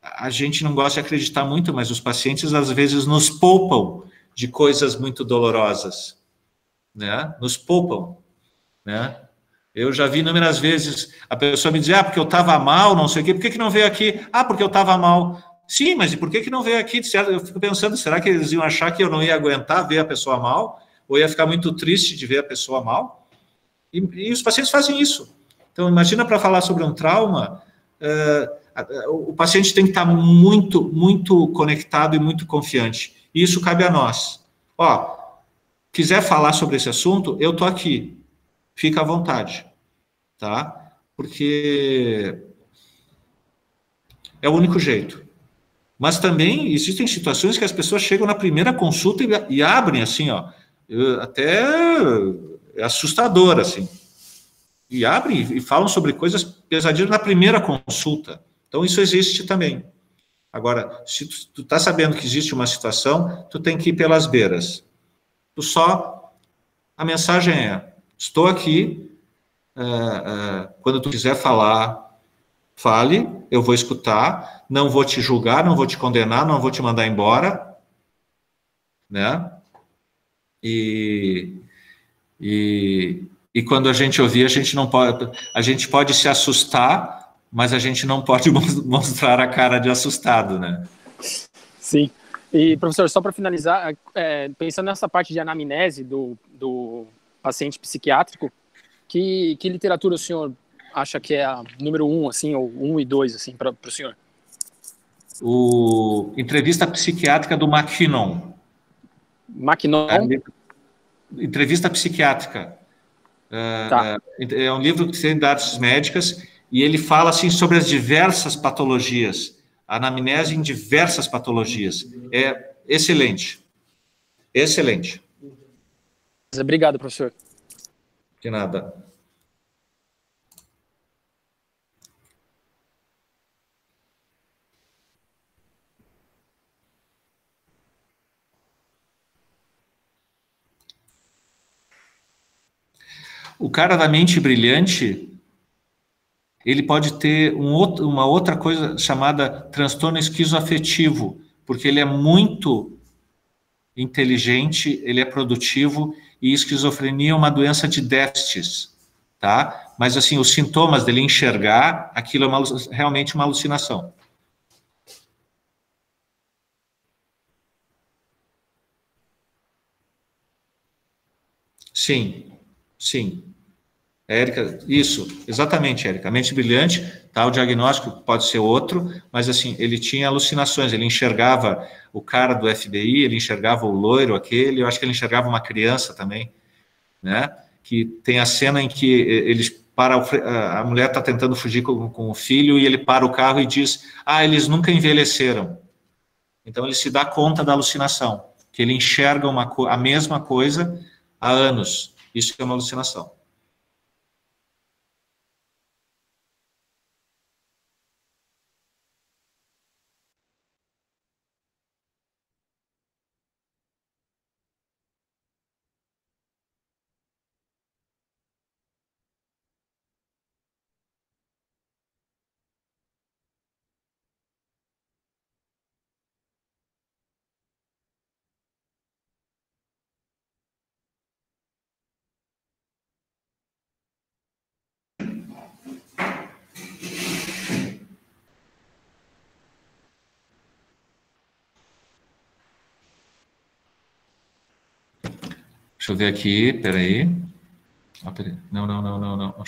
a gente não gosta de acreditar muito, mas os pacientes às vezes nos poupam de coisas muito dolorosas, né? Nos poupam, né? Eu já vi inúmeras vezes a pessoa me dizer, porque eu estava mal, não sei o quê, por que não veio aqui? Porque eu estava mal. Sim, mas e por que não veio aqui? Eu fico pensando, será que eles iam achar que eu não ia aguentar ver a pessoa mal? Ou ia ficar muito triste de ver a pessoa mal? E os pacientes fazem isso. Então, imagina para falar sobre um trauma, o paciente tem que estar muito, muito conectado e muito confiante. E isso cabe a nós. Quiser falar sobre esse assunto, eu estou aqui. Fica à vontade, tá? Porque é o único jeito. Mas também existem situações que as pessoas chegam na primeira consulta e abrem assim, até é assustador, assim. E abrem e falam sobre coisas pesadíssimas na primeira consulta. Então, isso existe também. Agora, se tu tá sabendo que existe uma situação, tu tem que ir pelas beiras. A mensagem é, estou aqui, quando tu quiser falar, fale, eu vou escutar, não vou te julgar, não vou te condenar, não vou te mandar embora, né? E quando a gente ouvir, a gente pode se assustar, mas a gente não pode mostrar a cara de assustado, né? Sim. E, professor, só para finalizar, pensando nessa parte de anamnese do paciente psiquiátrico, que literatura o senhor acha que é a número 1, assim, ou 1 e 2, assim, para o senhor? Entrevista psiquiátrica do McKinnon. Entrevista psiquiátrica. Tá. É um livro que tem dados médicas e ele fala assim sobre as diversas patologias, a anamnese em diversas patologias. É excelente. Excelente. Obrigado, professor. De nada. O cara da mente brilhante, ele pode ter uma outra coisa chamada transtorno esquizoafetivo, porque ele é muito inteligente, ele é produtivo, e esquizofrenia é uma doença de déficits, tá? Mas, assim, os sintomas dele enxergar, aquilo é realmente uma alucinação. Sim, sim. Érica, isso, exatamente, Érica. A mente brilhante, tá? O diagnóstico pode ser outro, mas assim, ele tinha alucinações, ele enxergava o cara do FBI, ele enxergava o loiro aquele, eu acho que ele enxergava uma criança também, né? Que tem a cena em que eles a mulher está tentando fugir com o filho e ele para o carro e diz, eles nunca envelheceram. Então ele se dá conta da alucinação, que ele enxerga a mesma coisa há anos. Isso é uma alucinação. Deixa eu ver aqui, peraí. Não, não, não, não, não.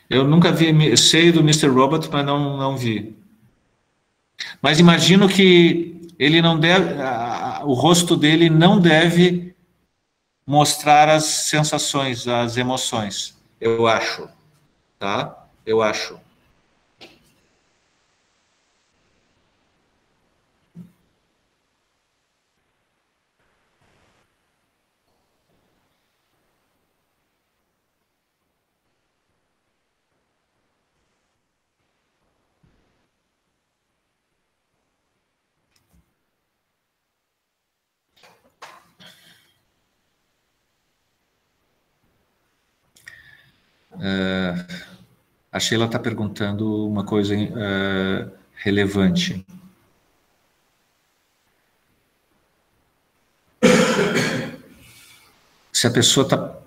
Eu nunca vi, sei do Mr. Robot, mas não vi. Mas imagino que ele não deve, o rosto dele não deve mostrar as sensações, as emoções. Eu acho, tá? Eu acho. A Sheila está perguntando uma coisa relevante. Se a pessoa está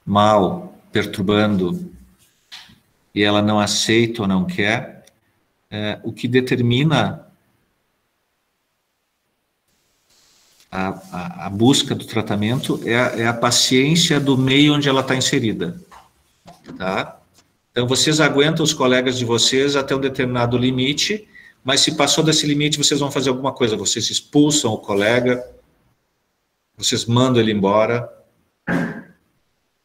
mal, perturbando, e ela não aceita ou não quer, o que determina a busca do tratamento é a paciência do meio onde ela está inserida. Tá? Então, vocês aguentam os colegas de vocês até um determinado limite, mas se passou desse limite, vocês vão fazer alguma coisa. Vocês expulsam o colega, vocês mandam ele embora,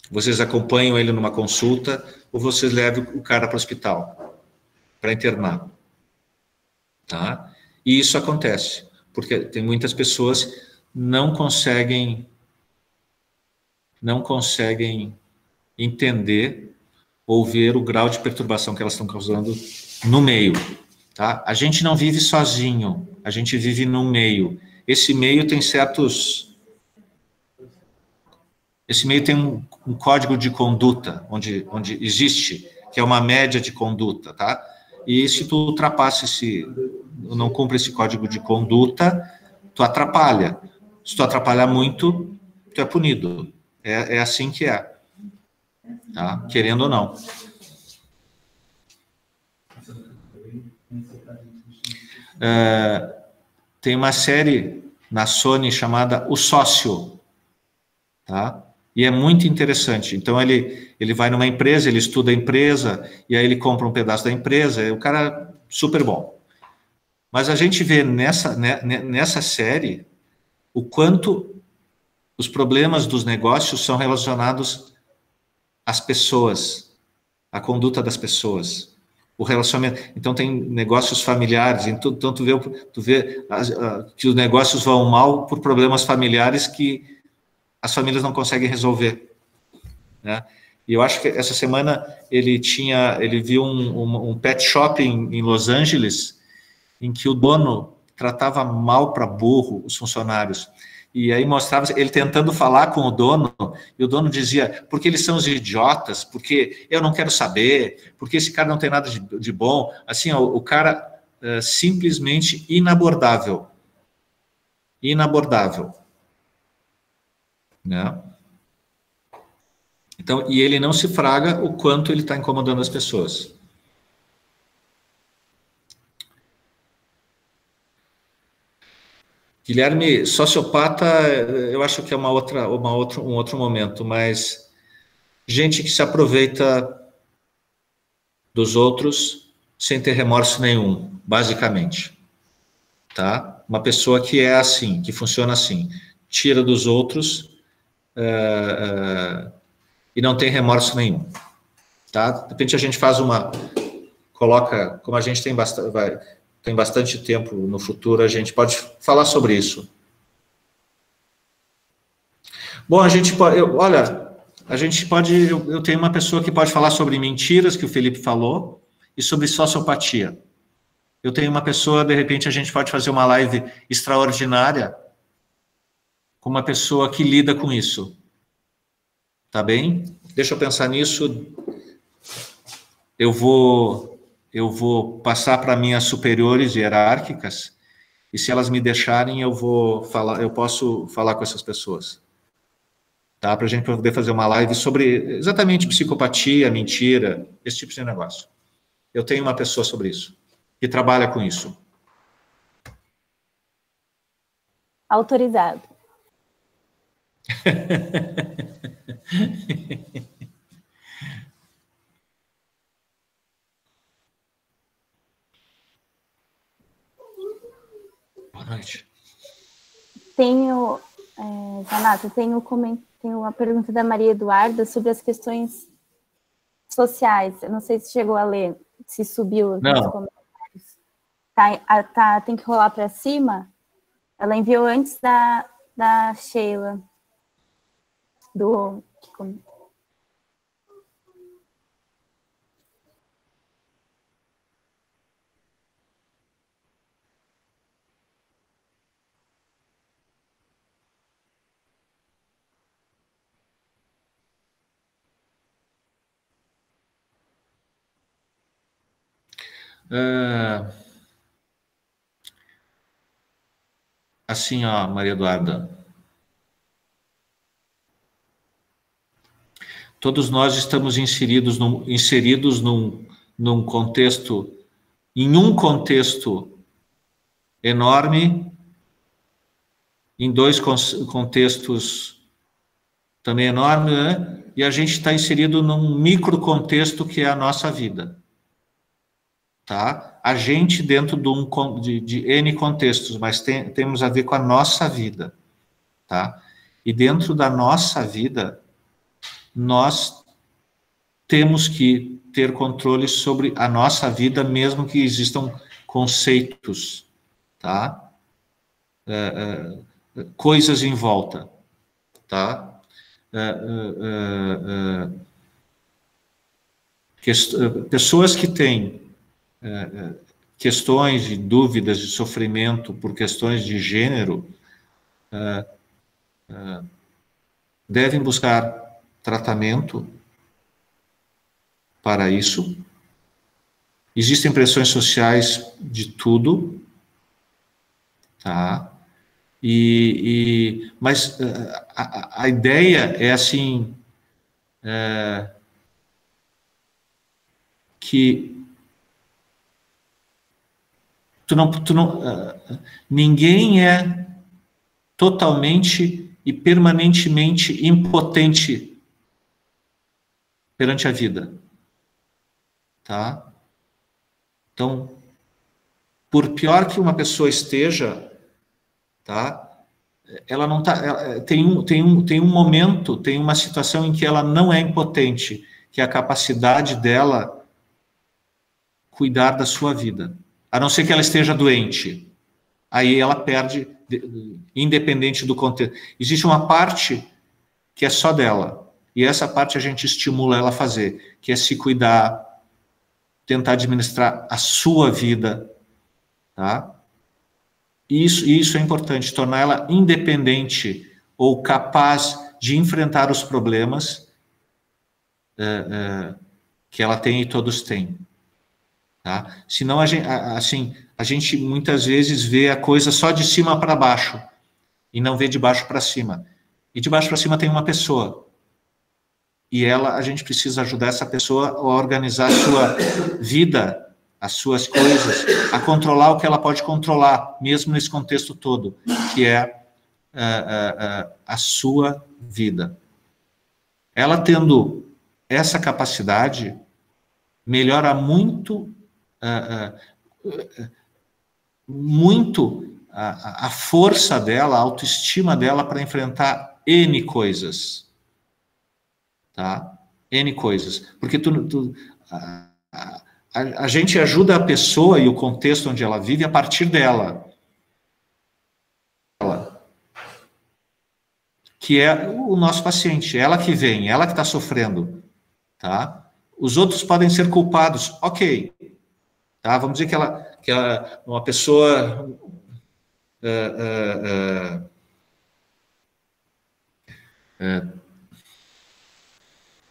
vocês acompanham ele numa consulta, ou vocês levam o cara para o hospital, para internar. Tá? E isso acontece, porque tem muitas pessoas não conseguem entender ou ver o grau de perturbação que elas estão causando no meio. Tá? A gente não vive sozinho, a gente vive no meio. Esse meio tem um código de conduta, onde existe, que é uma média de conduta, tá? E se tu ultrapassa não cumpre esse código de conduta, tu atrapalha. Se tu atrapalhar muito, tu é punido. É assim que é. Tá? Querendo ou não. Tem uma série na Sony chamada O Sócio, tá? E é muito interessante. Então, ele vai numa empresa, ele estuda a empresa, e aí ele compra um pedaço da empresa, é um cara super bom. Mas a gente vê nessa série o quanto os problemas dos negócios são relacionados às pessoas, à conduta das pessoas, o relacionamento. Então, tem negócios familiares, então tu vê que os negócios vão mal por problemas familiares que as famílias não conseguem resolver, né? E eu acho que essa semana ele viu um pet shop em Los Angeles, em que o dono tratava mal para burro os funcionários. E aí mostrava ele tentando falar com o dono, e o dono dizia, porque eles são os idiotas, porque eu não quero saber, porque esse cara não tem nada de bom. Assim, o cara simplesmente inabordável. Inabordável. Né? Então, e ele não se fraga o quanto ele está incomodando as pessoas. Guilherme, sociopata, eu acho que é um outro momento, mas gente que se aproveita dos outros sem ter remorso nenhum, basicamente. Tá? Uma pessoa que é assim, que funciona assim, tira dos outros e não tem remorso nenhum. Tá? De repente a gente faz coloca, como a gente tem bastante, tem bastante tempo no futuro, a gente pode falar sobre isso. Bom, a gente pode, eu tenho uma pessoa que pode falar sobre mentiras, que o Felipe falou, e sobre sociopatia. Eu tenho uma pessoa, de repente, a gente pode fazer uma live extraordinária com uma pessoa que lida com isso. Tá bem? Deixa eu pensar nisso. Eu vou passar para minhas superiores hierárquicas, e se elas me deixarem, eu posso falar com essas pessoas. Tá? Para a gente poder fazer uma live sobre exatamente psicopatia, mentira, esse tipo de negócio. Eu tenho uma pessoa sobre isso, que trabalha com isso. Autorizado. Boa noite. Zanato, tenho uma pergunta da Maria Eduarda sobre as questões sociais. Eu não sei se chegou a ler, se subiu nos comentários. Tem que rolar para cima. Ela enviou antes da Sheila. Assim, ó, Maria Eduarda. Todos nós estamos inseridos num contexto, em um contexto enorme, em dois contextos também enormes, né? E a gente está inserido num micro contexto que é a nossa vida. Tá? A gente dentro de N contextos, mas temos a ver com a nossa vida. Tá? E dentro da nossa vida, nós temos que ter controle sobre a nossa vida, mesmo que existam conceitos, tá? Coisas em volta, tá? Pessoas que têm questões de dúvidas, de sofrimento por questões de gênero, devem buscar tratamento para isso. Existem pressões sociais de tudo, tá? Mas a ideia é assim, que ninguém é totalmente e permanentemente impotente perante a vida, tá? Então, por pior que uma pessoa esteja, tá? Ela não tá, tem um momento, tem uma situação em que ela não é impotente, que é a capacidade dela cuidar da sua vida, a não ser que ela esteja doente. Aí ela perde, independente do contexto. Existe uma parte que é só dela, e essa parte a gente estimula ela a fazer, que é se cuidar, tentar administrar a sua vida, tá? Isso é importante, tornar ela independente ou capaz de enfrentar os problemas que ela tem e todos têm. Tá? Senão, a gente muitas vezes vê a coisa só de cima para baixo e não vê de baixo para cima. E de baixo para cima tem uma pessoa. E a gente precisa ajudar essa pessoa a organizar a sua vida, as suas coisas, a controlar o que ela pode controlar, mesmo nesse contexto todo, que é a sua vida. Ela tendo essa capacidade, melhora muito a força dela, a autoestima dela para enfrentar N coisas. Tá? N coisas. Porque a gente ajuda a pessoa e o contexto onde ela vive a partir dela. Que é o nosso paciente, ela que vem, ela que está sofrendo, tá? Os outros podem ser culpados, ok, tá? Vamos dizer que uma pessoa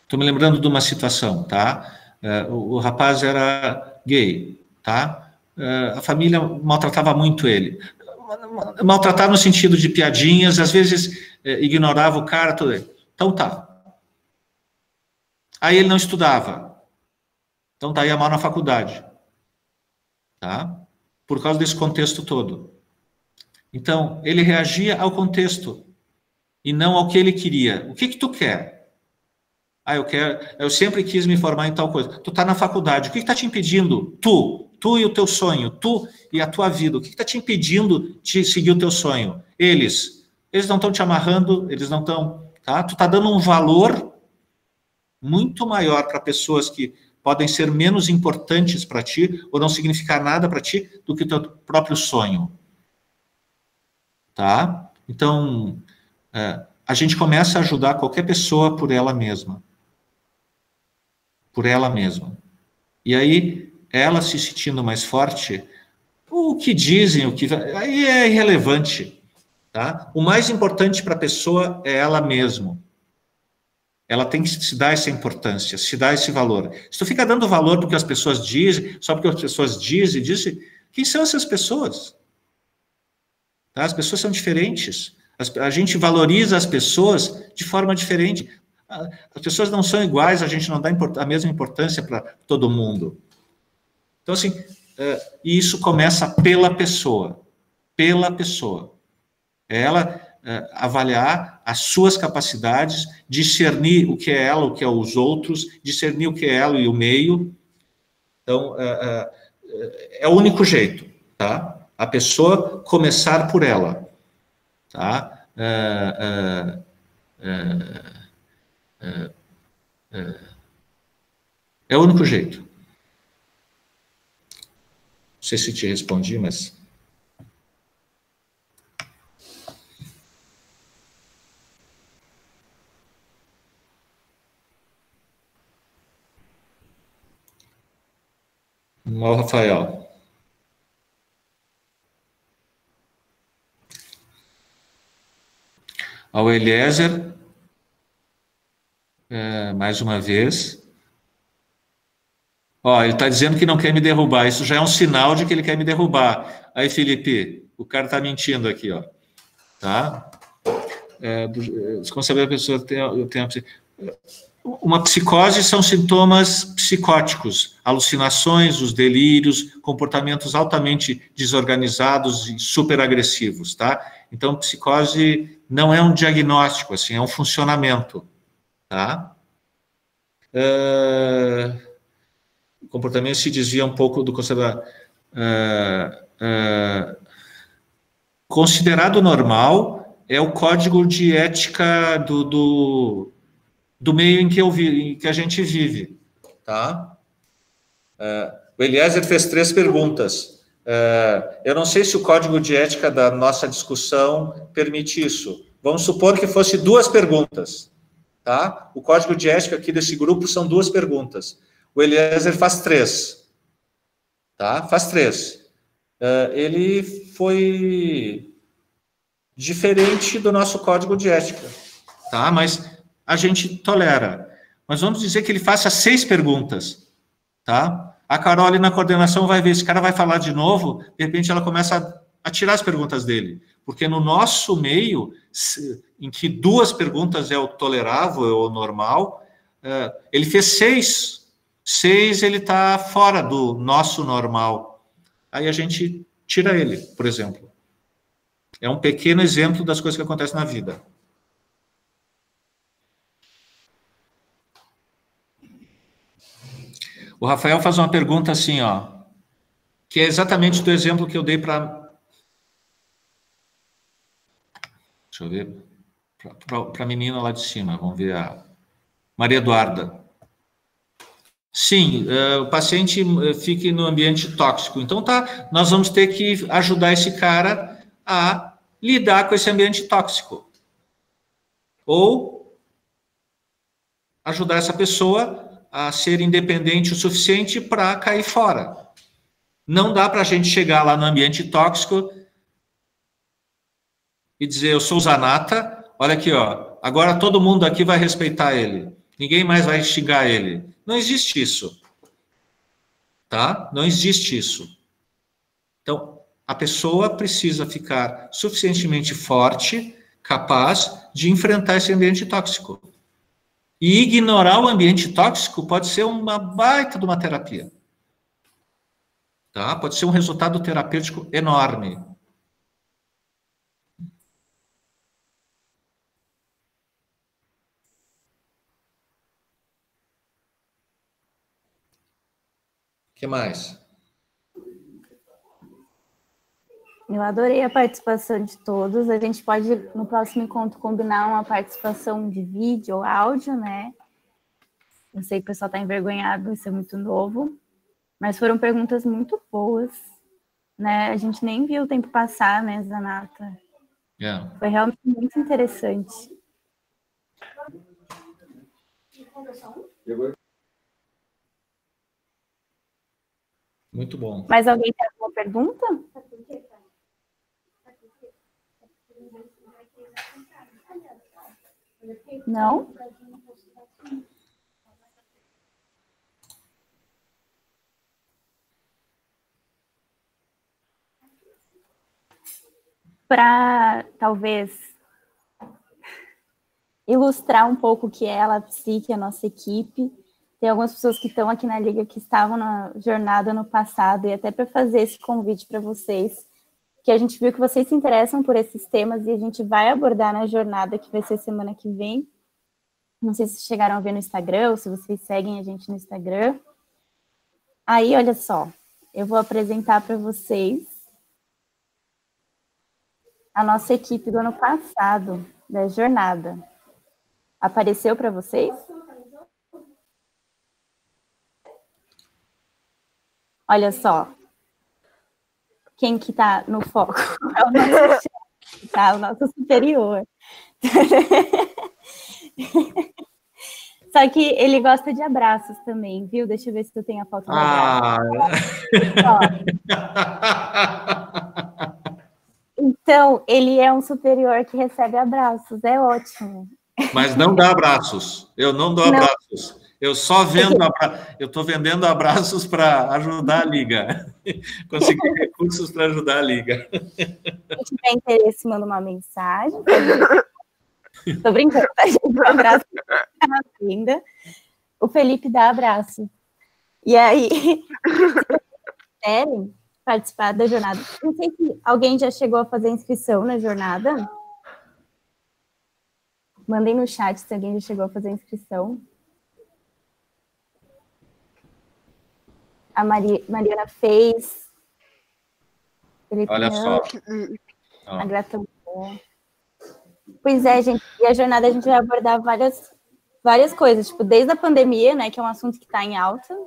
estou me lembrando de uma situação, tá? O rapaz era gay, tá? A família maltratava muito ele. Maltratar no sentido de piadinhas, às vezes ignorava o cara, tudo. Então tá. Aí ele não estudava. Então tá, ia mal na faculdade. Tá? Por causa desse contexto todo. Então, ele reagia ao contexto e não ao que ele queria. O que tu quer? Eu sempre quis me formar em tal coisa. Tu tá na faculdade, o que tá te impedindo? Tu e o teu sonho, tu e a tua vida, o que está te impedindo de seguir o teu sonho? Eles não estão te amarrando, eles não estão, tá? Tu está dando um valor muito maior para pessoas que podem ser menos importantes para ti ou não significar nada para ti do que o teu próprio sonho, tá? Então, a gente começa a ajudar qualquer pessoa por ela mesma. Por ela mesma. E aí, ela se sentindo mais forte, o que dizem, aí é irrelevante, tá? O mais importante para a pessoa é ela mesma. Ela tem que se dar essa importância, se dar esse valor. Se tu fica dando valor porque as pessoas dizem, só porque as pessoas dizem, quem são essas pessoas? Tá? As pessoas são diferentes. A gente valoriza as pessoas de forma diferente. As pessoas não são iguais, a gente não dá a mesma importância para todo mundo. Então, assim, isso começa pela pessoa. Pela pessoa. É ela avaliar as suas capacidades, discernir o que é ela, o que é os outros, discernir o que é ela e o meio. Então, é o único jeito, tá? A pessoa começar por ela, tá? É o único jeito. Não sei se te respondi, mas... Ó, Rafael. Ao Eliezer, mais uma vez. Ó, ele está dizendo que não quer me derrubar. Isso já é um sinal de que ele quer me derrubar. Aí, Felipe, o cara está mentindo aqui, ó. Tá? Desconceber a pessoa uma psicose são sintomas psicóticos, alucinações, os delírios, comportamentos altamente desorganizados e superagressivos, tá? Então, psicose não é um diagnóstico, assim, é um funcionamento, tá? O comportamento se desvia um pouco do considerado. Considerado normal é o código de ética do meio em que a gente vive, tá? O Eliezer fez 3 perguntas. Eu não sei se o código de ética da nossa discussão permite isso. Vamos supor que fosse 2 perguntas, tá? O código de ética aqui desse grupo são 2 perguntas. O Eliezer faz 3, tá? Faz 3. Ele foi diferente do nosso código de ética, tá? Mas a gente tolera. Mas vamos dizer que ele faça 6 perguntas, tá? A Carol ali na coordenação vai ver, esse cara vai falar de novo, de repente ela começa a tirar as perguntas dele. Porque no nosso meio, em que 2 perguntas é o tolerável, é o normal, ele fez 6. 6 ele está fora do nosso normal. Aí a gente tira ele, por exemplo. É um pequeno exemplo das coisas que acontecem na vida. O Rafael faz uma pergunta assim, ó, que é exatamente do exemplo que eu dei para... Deixa eu ver. Para a menina lá de cima, vamos ver a Maria Eduarda. Sim, o paciente fique no ambiente tóxico. Então, tá, nós vamos ter que ajudar esse cara a lidar com esse ambiente tóxico. Ou ajudar essa pessoa a ser independente o suficiente para cair fora. Não dá para a gente chegar lá no ambiente tóxico e dizer, eu sou o Zanata, olha aqui, ó, agora todo mundo aqui vai respeitar ele. Ninguém mais vai xingar ele. Não existe isso. Tá? Não existe isso. Então, a pessoa precisa ficar suficientemente forte, capaz de enfrentar esse ambiente tóxico. E ignorar o ambiente tóxico pode ser uma baita de uma terapia. Tá? Pode ser um resultado terapêutico enorme. O que mais? Eu adorei a participação de todos. A gente pode, no próximo encontro, combinar uma participação de vídeo ou áudio, né? Eu sei que o pessoal está envergonhado, isso é muito novo. Mas foram perguntas muito boas, né? A gente nem viu o tempo passar, né, Zanata? Yeah. Foi realmente muito interessante. Muito bom. Mais alguém tem alguma pergunta? Não? Para, talvez, ilustrar um pouco o que é a Psique, a nossa equipe, tem algumas pessoas que estão aqui na Liga que estavam na jornada no passado, e até para fazer esse convite para vocês, que a gente viu que vocês se interessam por esses temas e a gente vai abordar na jornada que vai ser semana que vem. Não sei se chegaram a ver no Instagram ou se vocês seguem a gente no Instagram. Aí, olha só, eu vou apresentar para vocês a nossa equipe do ano passado, da jornada. Apareceu para vocês? Olha só. Quem que está no foco? É o nosso chefe, tá? O nosso superior. Só que ele gosta de abraços também, viu? Deixa eu ver se eu tenho a foto do abraço. Então, ele é um superior que recebe abraços, é ótimo. Mas não dá abraços. Eu não dou abraços. Eu só vendo, eu estou vendendo abraços para ajudar a Liga. Conseguir recursos para ajudar a Liga. Se tiver interesse, manda uma mensagem. Estou brincando, tá, gente? Um abraço na vinda. O Felipe dá abraço. E aí, se vocês quiserem participar da jornada, não sei se alguém já chegou a fazer inscrição na jornada. Mandem no chat se alguém já chegou a fazer inscrição. A Mariana fez. Felipe Olha só. A Grata. Pois é, gente. E a jornada a gente vai abordar várias coisas, tipo, desde a pandemia, né, que é um assunto que está em alta,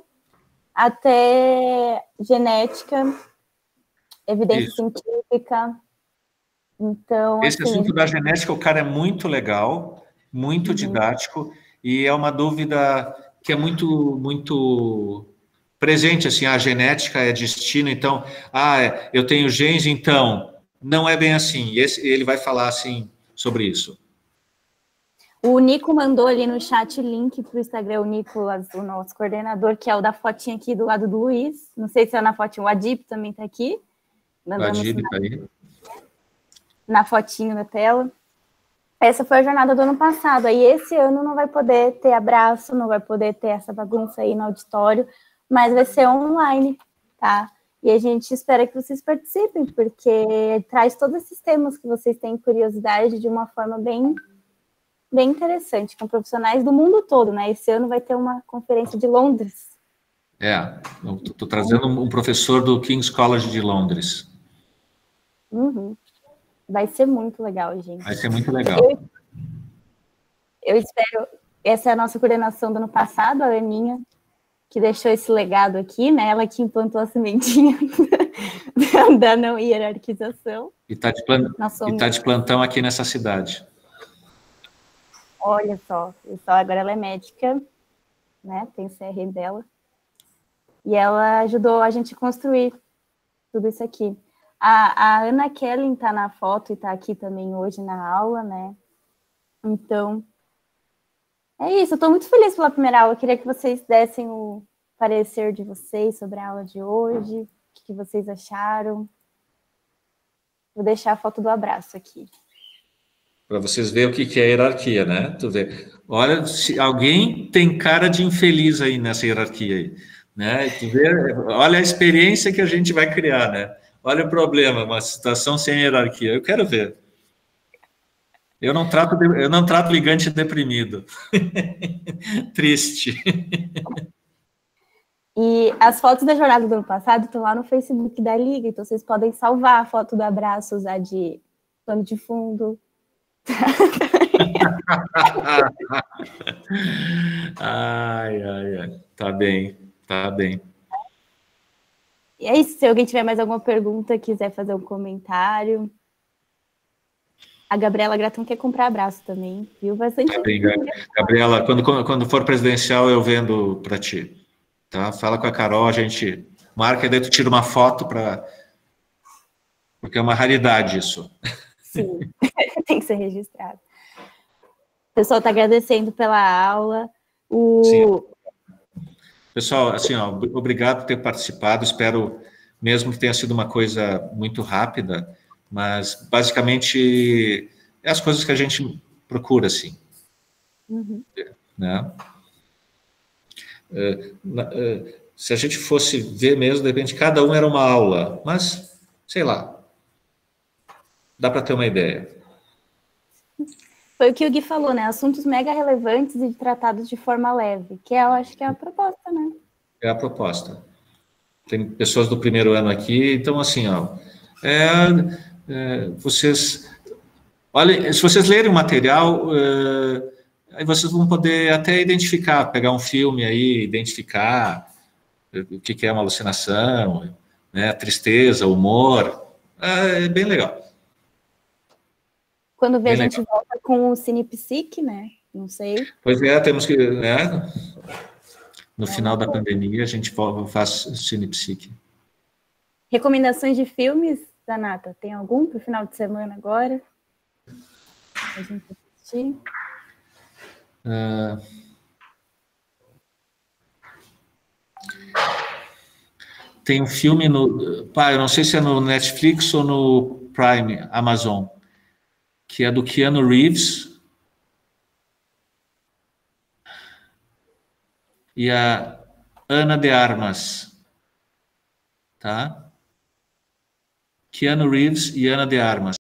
até genética, evidência científica. Então, esse assim, assunto da genética, o cara é muito legal, muito didático, e é uma dúvida que é muito presente, assim, a genética é destino, então, eu tenho genes, então, não é bem assim. Ele vai falar, assim, sobre isso. O Nico mandou ali no chat o link para o Instagram, o Nicolas, o nosso coordenador, que é o da fotinha aqui do lado do Luiz. Não sei se é na fotinha, o Adip também está aqui. O Adip está aí. Na fotinho da tela. Essa foi a jornada do ano passado. Aí esse ano não vai poder ter abraço, não vai poder ter essa bagunça aí no auditório, mas vai ser online, tá? E a gente espera que vocês participem, porque traz todos esses temas que vocês têm curiosidade de uma forma bem interessante, com profissionais do mundo todo, né? Esse ano vai ter uma conferência de Londres. Eu estou trazendo um professor do King's College de Londres. Uhum. Vai ser muito legal, gente. Vai ser muito legal. Eu espero... Essa é a nossa coordenação do ano passado, a Aninha, que deixou esse legado aqui, né? Ela que implantou a sementinha da não hierarquização. E está de plantão aqui nessa cidade. Olha só, agora ela é médica, né? Tem o CRM dela. E ela ajudou a gente a construir tudo isso aqui. A Ana Kellen está na foto e está aqui também hoje na aula, né? Então, é isso. Eu estou muito feliz pela primeira aula. Eu queria que vocês dessem o parecer de vocês sobre a aula de hoje. O que vocês acharam? Vou deixar a foto do abraço aqui. Para vocês verem o que é hierarquia, né? Tu vê. Olha, se alguém tem cara de infeliz aí nessa hierarquia aí, né? Tu vê, olha a experiência que a gente vai criar, né? Olha o problema, uma situação sem hierarquia. Eu quero ver. Eu não trato ligante deprimido. Triste. E as fotos da jornada do ano passado estão lá no Facebook da Liga, então vocês podem salvar a foto do abraço, usar de pano de fundo. Ai. Tá bem. E é isso, se alguém tiver mais alguma pergunta, quiser fazer um comentário. A Gabriela Gratão quer comprar abraço também, viu? Bastante. Tá bem, Gabriela, quando for presidencial, eu vendo para ti. Tá? Fala com a Carol, a gente marca e daí tu tira uma foto porque é uma raridade isso. Sim, tem que ser registrado. O pessoal está agradecendo pela aula. Sim. Pessoal, assim, ó, obrigado por ter participado. Espero mesmo que tenha sido uma coisa muito rápida, mas basicamente é as coisas que a gente procura, assim. Uhum. Né? Se a gente fosse ver mesmo, de repente, cada um era uma aula, mas, sei lá, dá para ter uma ideia. Foi o que o Gui falou, né? Assuntos mega relevantes e tratados de forma leve, que eu acho que é a proposta, né? É a proposta. Tem pessoas do primeiro ano aqui, então, assim, ó, vocês... Olha, se vocês lerem o material... aí vocês vão poder até identificar, pegar um filme aí, identificar o que é uma alucinação, né, tristeza, humor, é bem legal. Quando vê, a gente volta com o Cinepsique, né? Não sei. Pois é, temos que, né, no final da pandemia, a gente faz Cinepsique. Recomendações de filmes, Zanata? Tem algum para o final de semana agora? A gente assistir? Tem um filme eu não sei se é no Netflix ou no Prime, Amazon, que é do Keanu Reeves e a Ana de Armas, tá? Keanu Reeves e Ana de Armas.